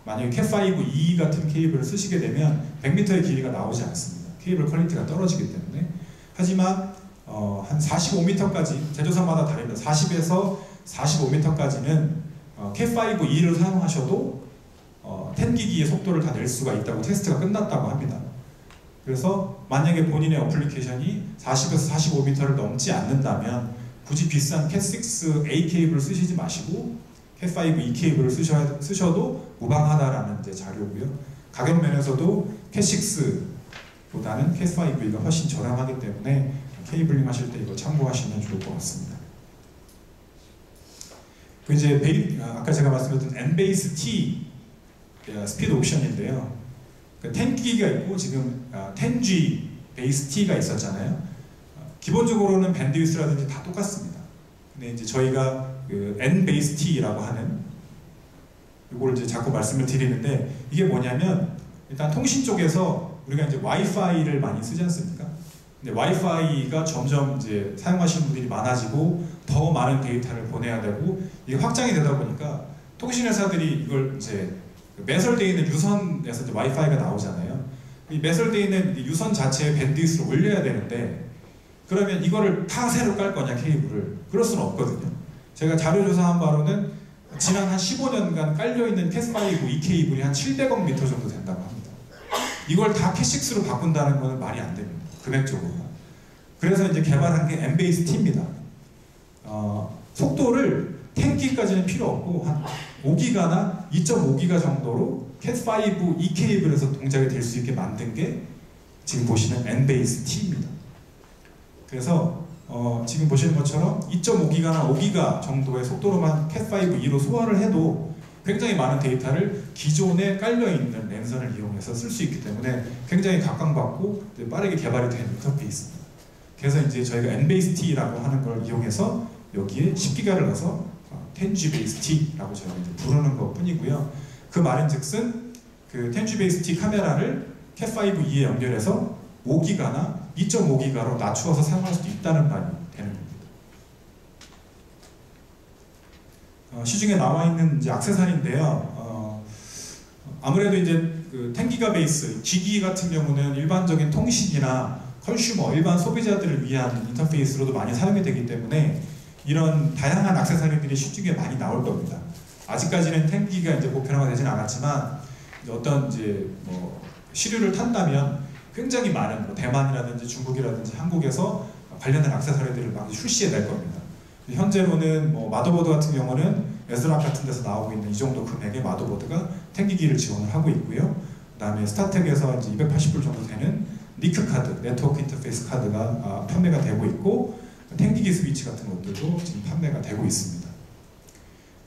만약에 캣5E 같은 케이블을 쓰시게 되면 100m의 길이가 나오지 않습니다. 케이블 퀄리티가 떨어지기 때문에. 하지만 한 45m까지, 제조사마다 다릅니다. 40에서 45m까지는 캣5E를 사용하셔도 10기기의 속도를 다 낼 수가 있다고 테스트가 끝났다고 합니다. 그래서 만약에 본인의 어플리케이션이 40에서 45m를 넘지 않는다면 굳이 비싼 캣6A 케이블을 쓰시지 마시고 캣5E 케이블을 쓰셔도 무방하다라는 이제 자료고요. 가격 면에서도 캣6보다는 캣5E가 훨씬 저렴하기 때문에 케이블링 하실 때 이거 참고하시면 좋을 것 같습니다. 그 이제 아까 제가 말씀드렸던 N-베이스 T 스피드 옵션인데요. 10기기가 있고 지금 10G 베이스 T가 있었잖아요. 기본적으로는 밴드위스라든지 다 똑같습니다. 근데 이제 저희가 그 N-베이스 T라고 하는 이걸 이제 자꾸 말씀을 드리는데, 이게 뭐냐면 일단 통신 쪽에서 우리가 이제 와이파이를 많이 쓰지 않습니까? 근데 와이파이가 점점 이제 사용하시는 분들이 많아지고 더 많은 데이터를 보내야 되고 이게 확장이 되다 보니까 통신회사들이 이걸 이제 매설되어 있는 유선에서 이제 와이파이가 나오잖아요. 이 매설되어 있는 유선 자체의 밴드위스를 올려야 되는데, 그러면 이거를 다 새로 깔 거냐, 케이블을? 그럴 수는 없거든요. 제가 자료 조사한 바로는 지난 한 15년간 깔려있는 캣5E 케이블이 한 700억 미터 정도 된다고 합니다. 이걸 다 캣6로 바꾼다는 것은 말이 안 됩니다. 금액적으로. 그래서 이제 개발한 게 N-베이스 T입니다. 속도를 10기까지는 필요 없고 한 5기가나 2.5기가 정도로 캣5E 케이블에서 동작이 될 수 있게 만든 게 지금 보시는 N-베이스 T입니다. 그래서 지금 보시는 것처럼 2.5기가나 5기가 정도의 속도로만 캣5E로 소화를 해도 굉장히 많은 데이터를 기존에 깔려있는 랜선을 이용해서 쓸 수 있기 때문에 굉장히 각광받고 빠르게 개발이 된 인터페이스입니다. 그래서 이제 저희가 N-베이스 T라고 하는 걸 이용해서 여기에 10기가를 넣어서 10G 베이스 T라고 저희가 이제 부르는 것 뿐이고요. 그 말인즉슨 그 10G 베이스 T 카메라를 캣5E에 연결해서 5기가나 2.5기가로 낮추어서 사용할 수도 있다는 말이 되는 겁니다. 시중에 나와 있는 이제 액세서리인데요. 아무래도 이제 그 10기가 베이스 기기 같은 경우는 일반적인 통신이나 컨슈머, 일반 소비자들을 위한 인터페이스로도 많이 사용이 되기 때문에 이런 다양한 액세서리들이 시중에 많이 나올 겁니다. 아직까지는 10기가 이제 보편화가 되지는 않았지만 이제 어떤 이제 뭐 시류를 탄다면 굉장히 많은 뭐 대만이라든지 중국이라든지 한국에서 관련된 액세서리들을 많이 출시해 낼 겁니다. 현재로는 뭐 마더보드 같은 경우는 에스락 같은 데서 나오고 있는 이 정도 금액의 마더보드가 10기기를 지원을 하고 있고요. 그 다음에 스타텍에서 이제 280불 정도 되는 니크 카드, 네트워크 인터페이스 카드가 판매가 되고 있고 10기기 스위치 같은 것들도 지금 판매가 되고 있습니다.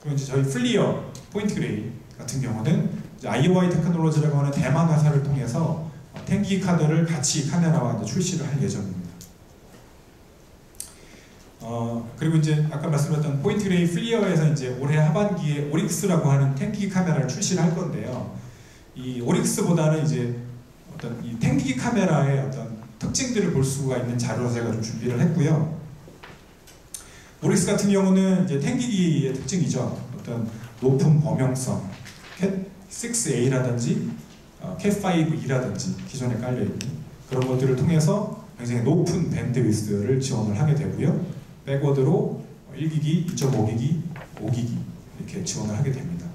그리고 이제 저희 플리어 포인트 그레이 같은 경우는 이제 IOI 테크놀로지라고 하는 대만 회사를 통해서 탱기 카드를 같이 카메라와 이제 출시를 할 예정입니다. 그리고 이제 아까 말씀드렸던 포인트 그레이 플리어에서 이제 올해 하반기에 오릭스라고 하는 탱기 카메라를 출시를 할 건데요. 이 오릭스보다는 이제 어떤 이 탱기 카메라의 어떤 특징들을 볼 수가 있는 자료를 제가 좀 준비를 했고요. 오릭스 같은 경우는 이제 탱기기의 특징이죠. 어떤 높은 범용성, 캣6A라든지 캣5E라든지 기존에 깔려있는 그런 것들을 통해서 굉장히 높은 밴드위스를 지원을 하게 되고요. 백워드로 1기기, 2.5기기, 5기기 이렇게 지원을 하게 됩니다.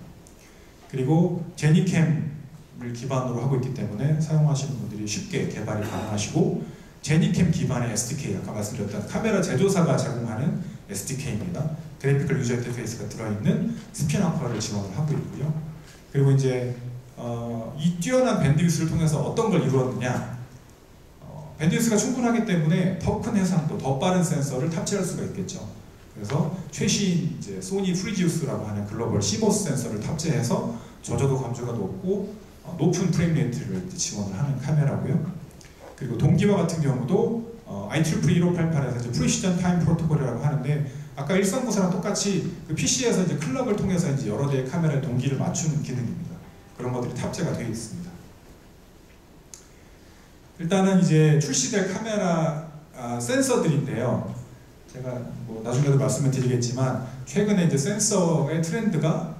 그리고 제니캠을 기반으로 하고 있기 때문에 사용하시는 분들이 쉽게 개발이 가능하시고, 제니캠 기반의 SDK, 아까 말씀드렸던 카메라 제조사가 제공하는 SDK입니다. 그래픽컬 유저 인터페이스가 들어있는 스피너커를 지원을 하고 있고요. 그리고 이제 이 뛰어난 밴드위스를 통해서 어떤 걸 이루었느냐, 밴드위스가 충분하기 때문에 더 큰 해상도, 더 빠른 센서를 탑재할 수가 있겠죠. 그래서 최신 이제 소니 프리지우스라고 하는 글로벌 CMOS 센서를 탑재해서 저조도 감주가 높고 높은 프레임 레이트를 지원을 하는 카메라고요. 그리고 동기화 같은 경우도 IEEE 1588에서 이제 프리시전 타임 프로토콜이라고 하는데, 아까 139사랑 똑같이 그 PC에서 이제 클럭을 통해서 이제 여러 대의 카메라의 동기를 맞추는 기능입니다. 그런 것들이 탑재가 되어 있습니다. 일단은 이제 출시될 카메라 센서들인데요. 제가 뭐 나중에도 말씀을 드리겠지만, 최근에 이제 센서의 트렌드가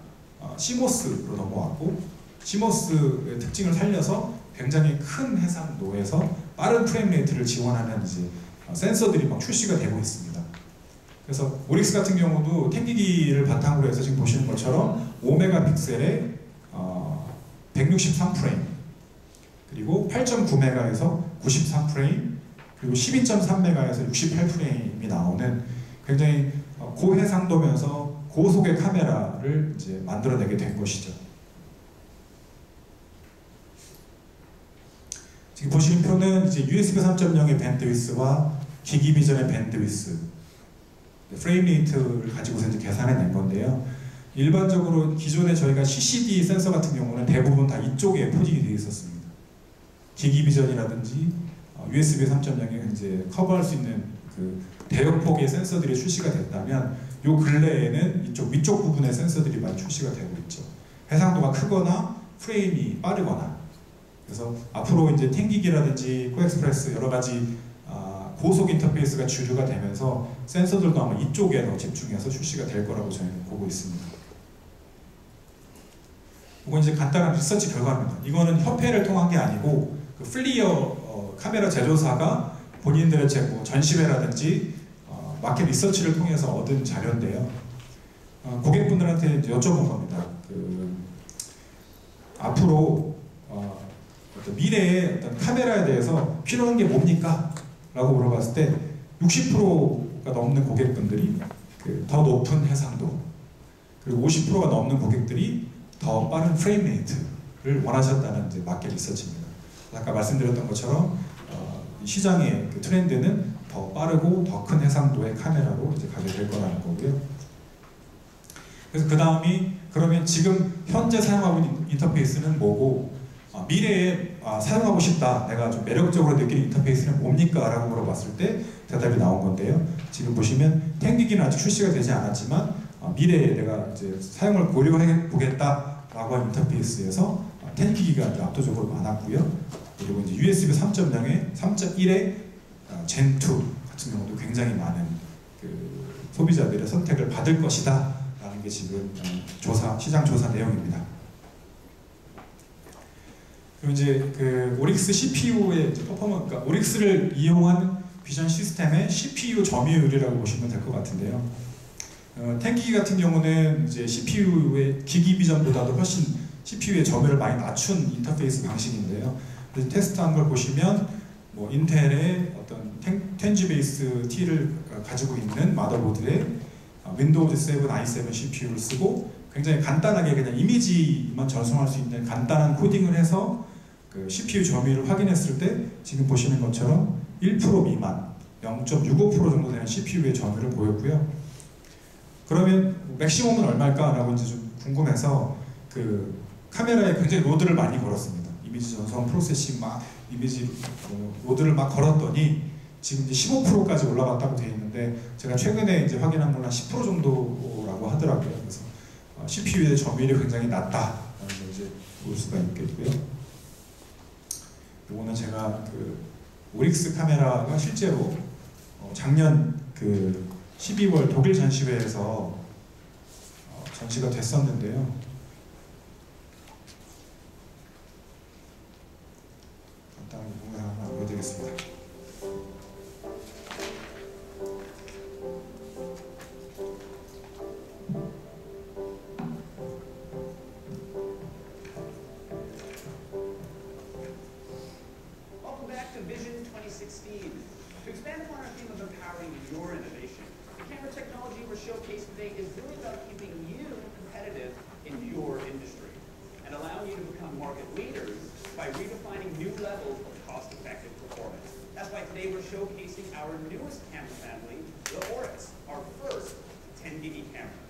CMOS로 넘어왔고, CMOS의 특징을 살려서 굉장히 큰 해상도에서 빠른 프레임 레이트를 지원하는 이제 센서들이 막 출시가 되고 있습니다. 그래서 오릭스 같은 경우도 탱기기를 바탕으로 해서 지금 보시는 것처럼 5메가픽셀에 163프레임, 그리고 8.9메가에서 93프레임, 그리고 12.3메가에서 68프레임이 나오는 굉장히 고해상도면서 고속의 카메라를 이제 만들어내게 된 것이죠. 지금 보시는 표는 이제 USB 3.0의 밴드위스와 기기비전의 밴드위스, 프레임 레이트를 가지고서 이제 계산해낸 건데요. 일반적으로 기존에 저희가 CCD 센서 같은 경우는 대부분 다 이쪽에 포진이 되어 있었습니다. 기기비전이라든지 USB 3.0에 이제 커버할 수 있는 그 대역폭의 센서들이 출시가 됐다면, 요 근래에는 이쪽 위쪽 부분의 센서들이 많이 출시가 되고 있죠. 해상도가 크거나 프레임이 빠르거나. 그래서 앞으로 이제 탱기기라든지 코엑스프레스 여러 가지 고속 인터페이스가 주류가 되면서 센서들도 아마 이쪽에 더 집중해서 출시가 될 거라고 저희는 보고 있습니다. 이건 이제 간단한 리서치 결과입니다. 이거는 협회를 통한 게 아니고 그 플리어 카메라 제조사가 본인들의 뭐 전시회라든지 마켓 리서치를 통해서 얻은 자료인데요. 고객분들한테 여쭤본 겁니다. 앞으로 어떤 미래의 어떤 카메라에 대해서 필요한 게 뭡니까? 라고 물어봤을 때 60%가 넘는 고객분들이 더 높은 해상도, 그리고 50%가 넘는 고객들이 더 빠른 프레임 레이트를 원하셨다는 이제 마켓 리서치입니다. 아까 말씀드렸던 것처럼 시장의 그 트렌드는 더 빠르고 더 큰 해상도의 카메라로 이제 가게 될 거라는 거고요. 그래서 그 다음이 그러면 지금 현재 사용하고 있는 인터페이스는 뭐고, 미래에 사용하고 싶다, 내가 좀 매력적으로 느끼는 인터페이스는 뭡니까? 라고 물어봤을 때 대답이 나온 건데요. 지금 보시면 탱기기는 아직 출시가 되지 않았지만 미래에 내가 이제 사용을 고려해 보겠다 라고 한 인터페이스에서 탱기기가 압도적으로 많았고요. 그리고 이제 USB 3.0에 3.1에 젠2 같은 경우도 굉장히 많은 그 소비자들의 선택을 받을 것이다 라는 게 지금 시장 조사 내용입니다. 그리고 이제 그 오릭스 CPU의 퍼포먼스, 그러니까 오릭스를 이용한 비전 시스템의 CPU 점유율이라고 보시면 될 것 같은데요. 탱기기 같은 경우는 이제 CPU의 기기 비전보다도 훨씬 CPU의 점유율을 많이 낮춘 인터페이스 방식인데요. 테스트한 걸 보시면 뭐 인텔의 어떤 10G 베이스 T를 가지고 있는 마더보드에 윈도우즈 7 i7 CPU를 쓰고 굉장히 간단하게 그냥 이미지만 전송할 수 있는 간단한 코딩을 해서 그 CPU 점유율을 확인했을 때 지금 보시는 것처럼 1% 미만, 0.65% 정도 되는 CPU의 점유율을 보였고요. 그러면 맥시멈은 얼마일까라고 이제 좀 궁금해서 그 카메라에 굉장히 로드를 많이 걸었습니다. 이미지 전송 프로세싱 막 이미지 로드를 막 걸었더니 지금 이제 15%까지 올라갔다고 되어 있는데 제가 최근에 이제 확인한 건 한 10% 정도라고 하더라고요. 그래서 CPU의 점유율이 굉장히 낮다라는 걸 이제 볼 수가 있겠고요. 이거는 제가 그 오릭스 카메라가 실제로 작년 그 12월 독일 전시회에서 전시가 됐었는데요. 간단하게 동영상 하나 보여드리겠습니다. Welcome back to Vision 2016. To expand upon our theme of empowering your innovation, the camera technology we're showcasing today is really about keeping you competitive in your industry and allowing you to become market leaders by redefining new levels of cost-effective performance. That's why today we're showcasing our newest camera family, the Oryx, our first 10-gig camera.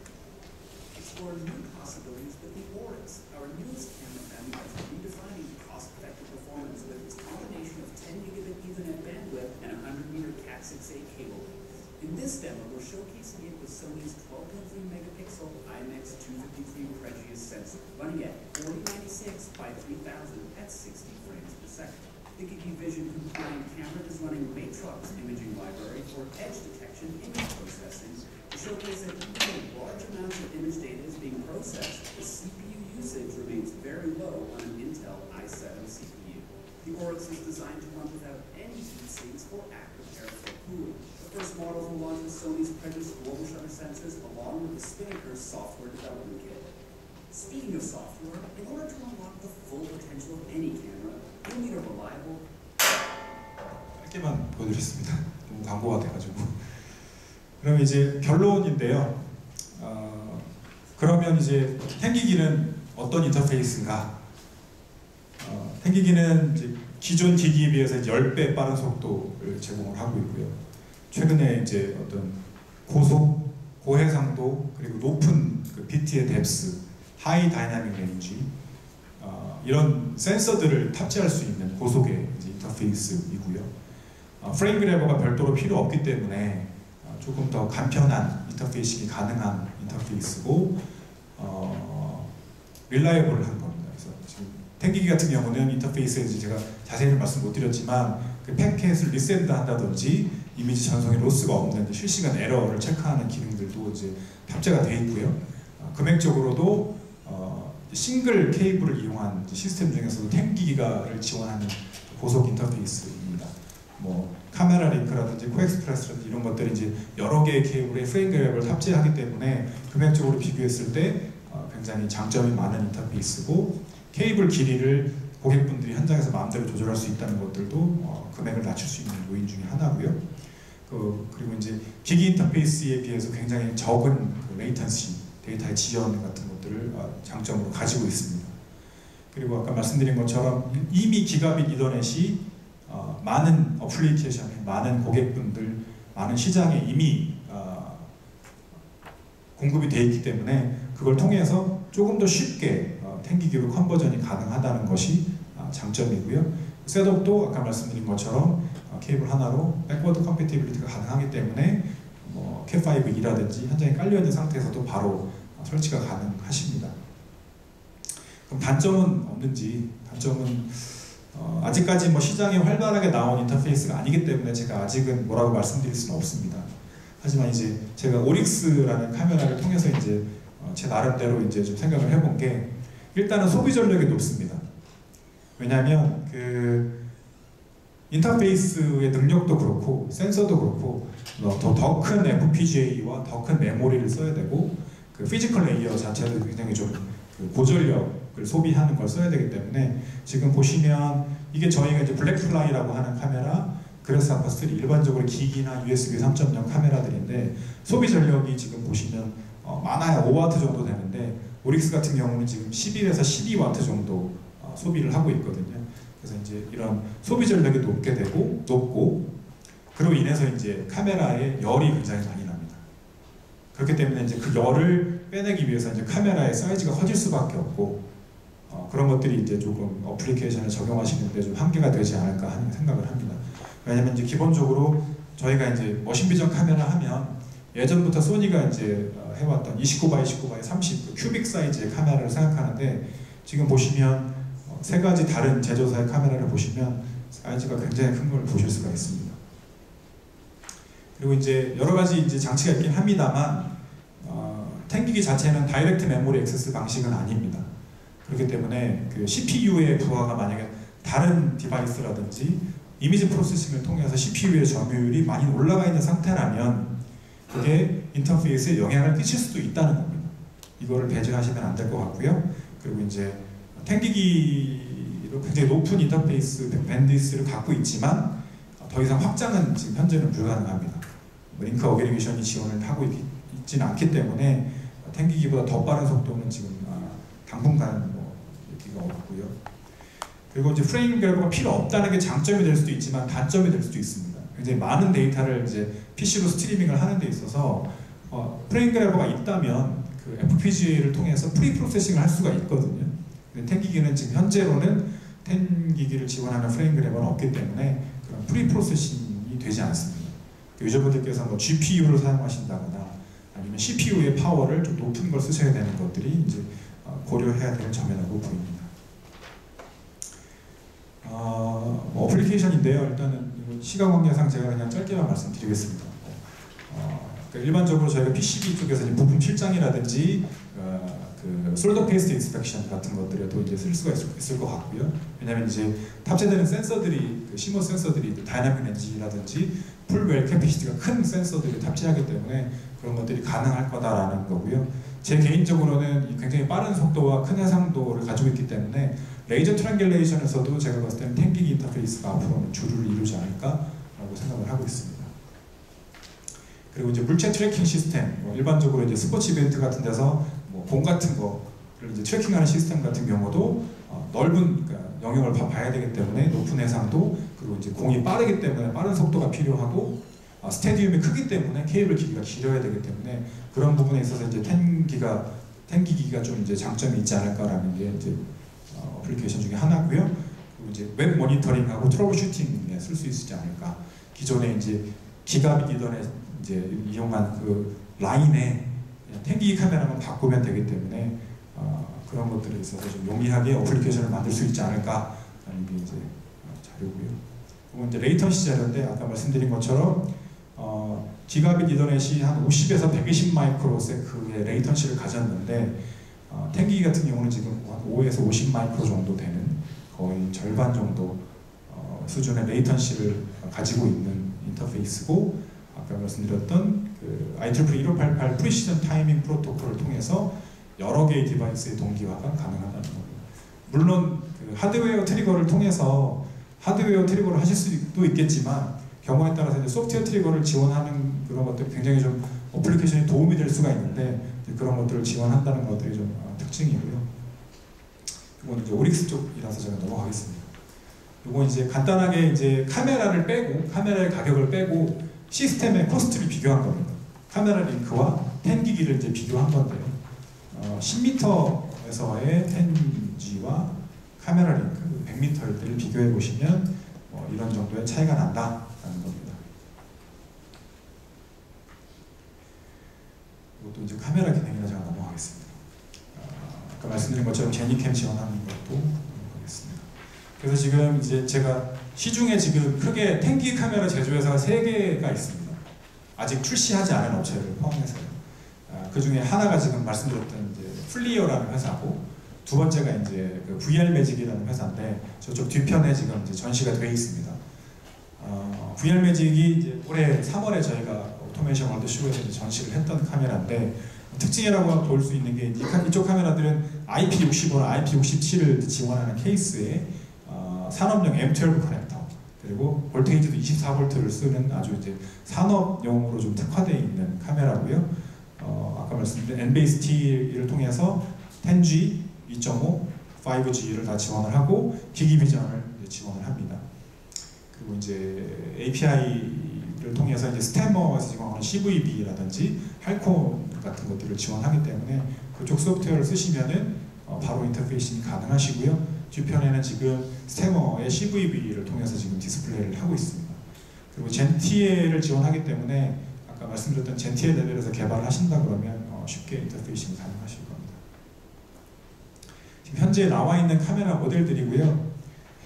Explore new possibilities with the Oryx, our newest camera family that's redefining cost-effective performance with its combination of 10 gigabit Ethernet bandwidth and 100-meter Cat6a cable length. In this demo, we're showcasing it with Sony's 12.3 megapixel IMX253 Pregious sensor, running at 4096 by 3000 at 60 frames per second. The Gigi Vision compliant camera is running Matrox imaging library for edge detection image processing to showcase that even though large amounts of image data is being processed, the CPU usage remains very low on an Intel i7 CPU. The Oryx is designed to run without any heat sinks or active airflow cooling. The first models will launch with Sony's Pregious global shutter sensors along with the Spinnaker software development kit. Speaking of software, in order to unlock the full potential of any camera, you'll need a reliable. 짧게만 보여드렸습니다. 너무 광고가 돼가지고. 그럼 이제 결론인데요. 그러면 이제 탱기기는 어떤 인터페이스인가? 탱기기는 이제 기존 기기에 비해서 10배 빠른 속도를 제공을 하고 있고요. 최근에 이제 어떤 고속, 고해상도, 그리고 높은 그 BT의 뎁스, 하이 다이나믹 레인지 이런 센서들을 탑재할 수 있는 고속의 이제 인터페이스이고요. 프레임 그래버가 별도로 필요 없기 때문에 조금 더 간편한 인터페이싱이 가능한 인터페이스고 릴라이블한 겁니다. 그래서 지금 탱기기 같은 경우는 인터페이스에 이제 제가 자세히는 말씀 못 드렸지만 그 패킷을 리셋 한다든지 이미지 전송에 로스가 없는 실시간 에러를 체크하는 기능들도 이제 탑재가 되어 있고요. 금액적으로도 싱글 케이블을 이용한 시스템 중에서도 10기가를 지원하는 고속 인터페이스입니다. 뭐 카메라 링크라든지 코엑스프레스라든지 이런 것들이 이제 여러 개의 케이블에 프레임 그래버를 탑재하기 때문에 금액적으로 비교했을 때 굉장히 장점이 많은 인터페이스고 케이블 길이를 고객분들이 현장에서 마음대로 조절할 수 있다는 것들도 금액을 낮출 수 있는 요인 중에 하나고요. 그리고 이제 기기 인터페이스에 비해서 굉장히 적은 그 레이턴시, 데이터의 지연 같은 것들을 장점으로 가지고 있습니다. 그리고 아까 말씀드린 것처럼 이미 기가빗 이더넷이 많은 어플리케이션에 많은 고객분들, 많은 시장에 이미 공급이 되어 있기 때문에 그걸 통해서 조금 더 쉽게 10기기로 컨버전이 가능하다는 것이 장점이고요. 셋업도 아까 말씀드린 것처럼 케이블 하나로 백워드 컴패티빌리티가 가능하기 때문에 뭐 캣5E라든지 현장에 깔려있는 상태에서도 바로 설치가 가능하십니다. 그럼 단점은 없는지? 단점은 아직까지 뭐 시장에 활발하게 나온 인터페이스가 아니기 때문에 제가 아직은 뭐라고 말씀드릴 수는 없습니다. 하지만 이제 제가 오릭스라는 카메라를 통해서 이제 제 나름대로 이제 좀 생각을 해본 게 일단은 소비 전력이 높습니다. 왜냐하면 그 인터페이스의 능력도 그렇고 센서도 그렇고 더 큰 FPGA와 더 큰 메모리를 써야 되고 그 피지컬 레이어 자체도 굉장히 좀 그 고전력을 소비하는 걸 써야 되기 때문에 지금 보시면 이게 저희가 이제 블랙플라이라고 하는 카메라 그래스 아파 3 일반적으로 기기나 USB 3.0 카메라들인데 소비 전력이 지금 보시면 많아야 5W 정도 되는데 오릭스 같은 경우는 지금 11에서 12W 정도 소비를 하고 있거든요. 그래서 이제 이런 소비 전력이 높고 그로 인해서 이제 카메라에 열이 굉장히 많이 납니다. 그렇기 때문에 이제 그 열을 빼내기 위해서 이제 카메라의 사이즈가 커질 수밖에 없고 그런 것들이 이제 조금 어플리케이션을 적용하시는데 좀 한계가 되지 않을까 하는 생각을 합니다. 왜냐하면 이제 기본적으로 저희가 이제 머신비전 카메라 하면 예전부터 소니가 이제 해왔던 29x29x 30 큐빅 사이즈의 카메라를 생각하는데 지금 보시면 세 가지 다른 제조사의 카메라를 보시면 사이즈가 굉장히 큰 걸 보실 수가 있습니다. 그리고 이제 여러 가지 이제 장치가 있긴 합니다만 탱기기 자체는 다이렉트 메모리 액세스 방식은 아닙니다. 그렇기 때문에 그 CPU의 부하가 만약에 다른 디바이스라든지 이미지 프로세싱을 통해서 CPU의 점유율이 많이 올라가 있는 상태라면 그게 인터페이스에 영향을 끼칠 수도 있다는 겁니다. 이거를 배제하시면 안 될 것 같고요. 그리고 이제 탱기기로 굉장히 높은 인터페이스 밴드위스를 갖고 있지만 더 이상 확장은 지금 현재는 불가능합니다. 링크 어그리게이션이 지원을 하고 있지는 않기 때문에 탱기기보다 더 빠른 속도는 지금 당분간 얘기가 없고요. 그리고 이제 프레임 그래버가 필요 없다는 게 장점이 될 수도 있지만 단점이 될 수도 있습니다. 굉장히 많은 데이터를 이제 PC로 스트리밍을 하는 데 있어서 프레임 그래버가 있다면 그 FPGA를 통해서 프리 프로세싱을 할 수가 있거든요. 근데 탱기기는 지금 현재로는 탱기기를 지원하는 프레임 그래버는 없기 때문에 그런 프리 프로세싱이 되지 않습니다. 유저분들께서 뭐 GPU를 사용하신다거나 아니면 CPU의 파워를 좀 높은 걸 쓰셔야 되는 것들이 이제 고려해야 될 점이라고 보입니다. 어플리케이션인데요. 일단은 시간 관계상 제가 그냥 짧게만 말씀드리겠습니다. 그러니까 일반적으로 저희가 PCB 쪽에서 이제 부품 실장이라든지 그 솔더 페이스트 인스펙션 같은 것들에도 이제 쓸 수가 있을 것 같고요. 왜냐하면 이제 탑재되는 센서들이 그 시모 센서들이 다이나믹 렌즈라든지 풀웰 캐피시티가 큰 센서들이 탑재하기 때문에 그런 것들이 가능할 거다라는 거고요. 제 개인적으로는 굉장히 빠른 속도와 큰 해상도를 가지고 있기 때문에 레이저 트랑귤레이션에서도 제가 봤을 때는 탱기기 인터페이스가 앞으로는 주를 이루지 않을까라고 생각을 하고 있습니다. 그리고 이제 물체 트래킹 시스템, 일반적으로 이제 스포츠 이벤트 같은 데서 공 같은 거를 이제 트래킹하는 시스템 같은 경우도 넓은 그러니까 영역을 봐야 되기 때문에 높은 해상도 그리고 이제 공이 빠르기 때문에 빠른 속도가 필요하고 스테디움이 크기 때문에 케이블 길이가 길어야 되기 때문에 그런 부분에 있어서 이제 탱기기가 좀 이제 장점이 있지 않을까라는 게 이제 어플리케이션 중에 하나고요. 그리고 이제 웹 모니터링하고 트러블 슈팅에 쓸 수 있지 않을까. 기존에 이제 기가빗 이더넷 이제 이용한 그 라인에 탱기기 카메라만 바꾸면 되기 때문에 그런 것들에 있어서 좀 용이하게 어플리케이션을 만들 수 있지 않을까라는 게 이제 자료고요. 그리고 이제 레이턴시 자료인데 아까 말씀드린 것처럼 기가빗 이더넷이 한 50에서 120 마이크로세크의 레이턴시를 가졌는데 탱기기 같은 경우는 지금 한 5에서 50 마이크로 정도 되는 거의 절반 정도 수준의 레이턴시를 가지고 있는 인터페이스고 아까 말씀드렸던 그 IEEE 1588 프리시전 타이밍 프로토콜을 통해서 여러 개의 디바이스의 동기화가 가능하다는 겁니다. 물론 그 하드웨어 트리거를 통해서 하드웨어 트리거를 하실 수도 있겠지만 경우에 따라서 이제 소프트웨어 트리거를 지원하는 그런 것들이 굉장히 좀 어플리케이션에 도움이 될 수가 있는데 그런 것들을 지원한다는 것들이 좀 특징이고요. 이건 이제 오릭스 쪽이라서 제가 넘어가겠습니다. 이건 이제 간단하게 이제 카메라를 빼고 카메라의 가격을 빼고 시스템의 코스트를 비교한 겁니다. 카메라 링크와 탱기기를 이제 비교한 건데요. 10m에서의 탱지와 카메라 링크 100m를 비교해 보시면 이런 정도의 차이가 난다라는 겁니다. 이것도 이제 카메라 기능이라 제가 넘어가겠습니다. 아까 말씀드린 것처럼 제니캠 지원하는 것도 넘어가겠습니다. 그래서 지금 이제 제가 시중에 지금 크게 탱기 카메라 제조회사가 3개가 있습니다. 아직 출시하지 않은 업체를 포함해서요. 그 중에 하나가 지금 말씀드렸던 이제 플리어라는 회사고 두 번째가 이제 그 VR 매직이라는 회사인데 저쪽 뒤편에 지금 이제 전시가 되어 있습니다. VR 매직이 이제 올해 3월에 저희가 오토메이션 월드 쇼에서 전시를 했던 카메라인데 특징이라고 볼 수 있는 게 이쪽 카메라들은 IP65나 IP67을 지원하는 케이스에 산업용 M12 커넥터 그리고 볼테이지도 24V를 쓰는 아주 이제 산업용으로 좀 특화되어 있는 카메라고요. 아까 말씀드린 NBAST를 통해서 10G, 2.5, 5G를 다 지원을 하고 기기비전을 지원을 합니다. 그리고 이제 API를 를 통해서 이제 스테머에서 지원하는 CVB라든지 할콘 같은 것들을 지원하기 때문에 그쪽 소프트웨어를 쓰시면은 바로 인터페이싱이 가능하시고요. 뒤편에는 지금 스테머의 CVB를 통해서 지금 디스플레이를 하고 있습니다. 그리고 젠티에를 지원하기 때문에 아까 말씀드렸던 젠티에 레벨에서 개발을 하신다 그러면 쉽게 인터페이싱이 가능하실 겁니다. 지금 현재 나와 있는 카메라 모델들이고요.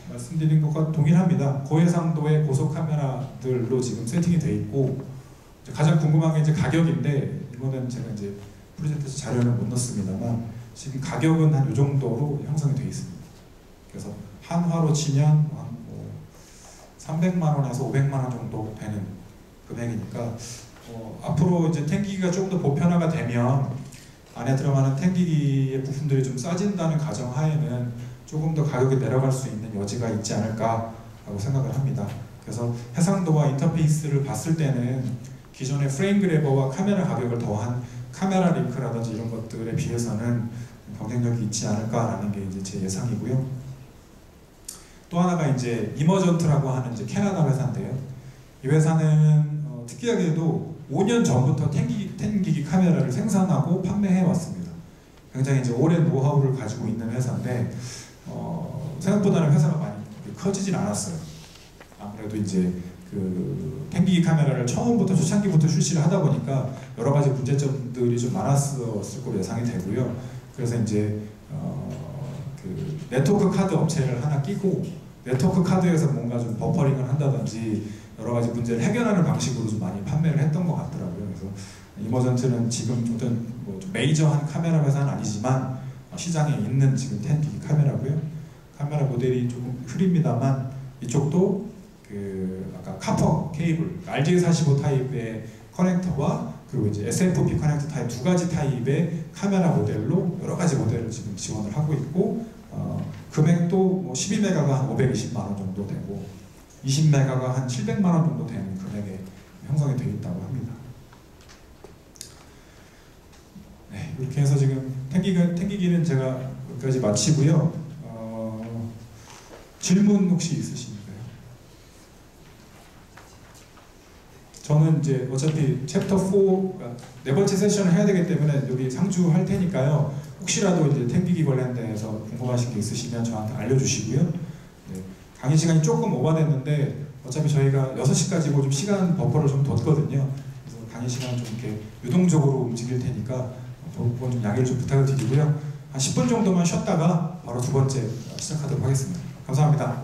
말씀드린 것과 동일합니다. 고해상도의 고속 카메라들로 지금 세팅이 되어 있고 가장 궁금한 게 이제 가격인데 이거는 제가 이제 프레젠테이션 자료는 못 넣었습니다만 지금 가격은 한 이 정도로 형성이 되어 있습니다. 그래서 한화로 치면 300만 원에서 500만 원 정도 되는 금액이니까 앞으로 이제 탱기기가 조금 더 보편화가 되면 안에 들어가는 탱기기의 부품들이 좀 싸진다는 가정하에는 조금 더 가격이 내려갈 수 있는 여지가 있지 않을까라고 생각을 합니다. 그래서 해상도와 인터페이스를 봤을 때는 기존의 프레임 그래버와 카메라 가격을 더한 카메라 링크라든지 이런 것들에 비해서는 경쟁력이 있지 않을까라는 게 이제 제 예상이고요. 또 하나가 이제 이머전트라고 하는 이제 캐나다 회사인데요. 이 회사는 특이하게도 5년 전부터 탱기기 카메라를 생산하고 판매해 왔습니다. 굉장히 이제 오랜 노하우를 가지고 있는 회사인데 생각보다는 회사가 많이 커지진 않았어요. 아무래도 이제 그 탱기기 카메라를 처음부터 초창기부터 출시를 하다 보니까 여러 가지 문제점들이 좀 많았을 거로 예상이 되고요. 그래서 이제 그 네트워크 카드 업체를 하나 끼고 네트워크 카드에서 뭔가 좀 버퍼링을 한다든지 여러 가지 문제를 해결하는 방식으로 좀 많이 판매를 했던 것 같더라고요. 그래서 이머전트는 지금 어떤 뭐 좀 메이저한 카메라 회사는 아니지만 시장에 있는 지금 탱기기 카메라고요. 카메라 모델이 조금 흐립니다만 이쪽도 그 아까 카퍼 케이블 RJ45 타입의 커넥터와 그리고 이제 SFP 커넥터 타입 두 가지 타입의 카메라 모델로 여러 가지 모델을 지금 지원을 하고 있고 금액도 뭐 12메가가 한 520만 원 정도 되고 20메가가 한 700만 원 정도 되는 금액에 형성이 되어 있다고 합니다. 네, 이렇게 해서 지금 탱기기는 제가 여기까지 마치고요. 질문 혹시 있으십니까요? 저는 이제 어차피 챕터 4 네 번째 세션을 해야 되기 때문에 여기 상주할 테니까요. 혹시라도 이제 탱기기 관련돼서 궁금하신 게 있으시면 저한테 알려주시고요. 네, 강의 시간이 조금 오버됐는데 어차피 저희가 6시까지고 좀 시간 버퍼를 좀 뒀거든요. 그래서 강의 시간 좀 이렇게 유동적으로 움직일 테니까 그건 좀 양해를 좀 부탁을 드리고요. 한 10분 정도만 쉬었다가 바로 두 번째 시작하도록 하겠습니다. 감사합니다.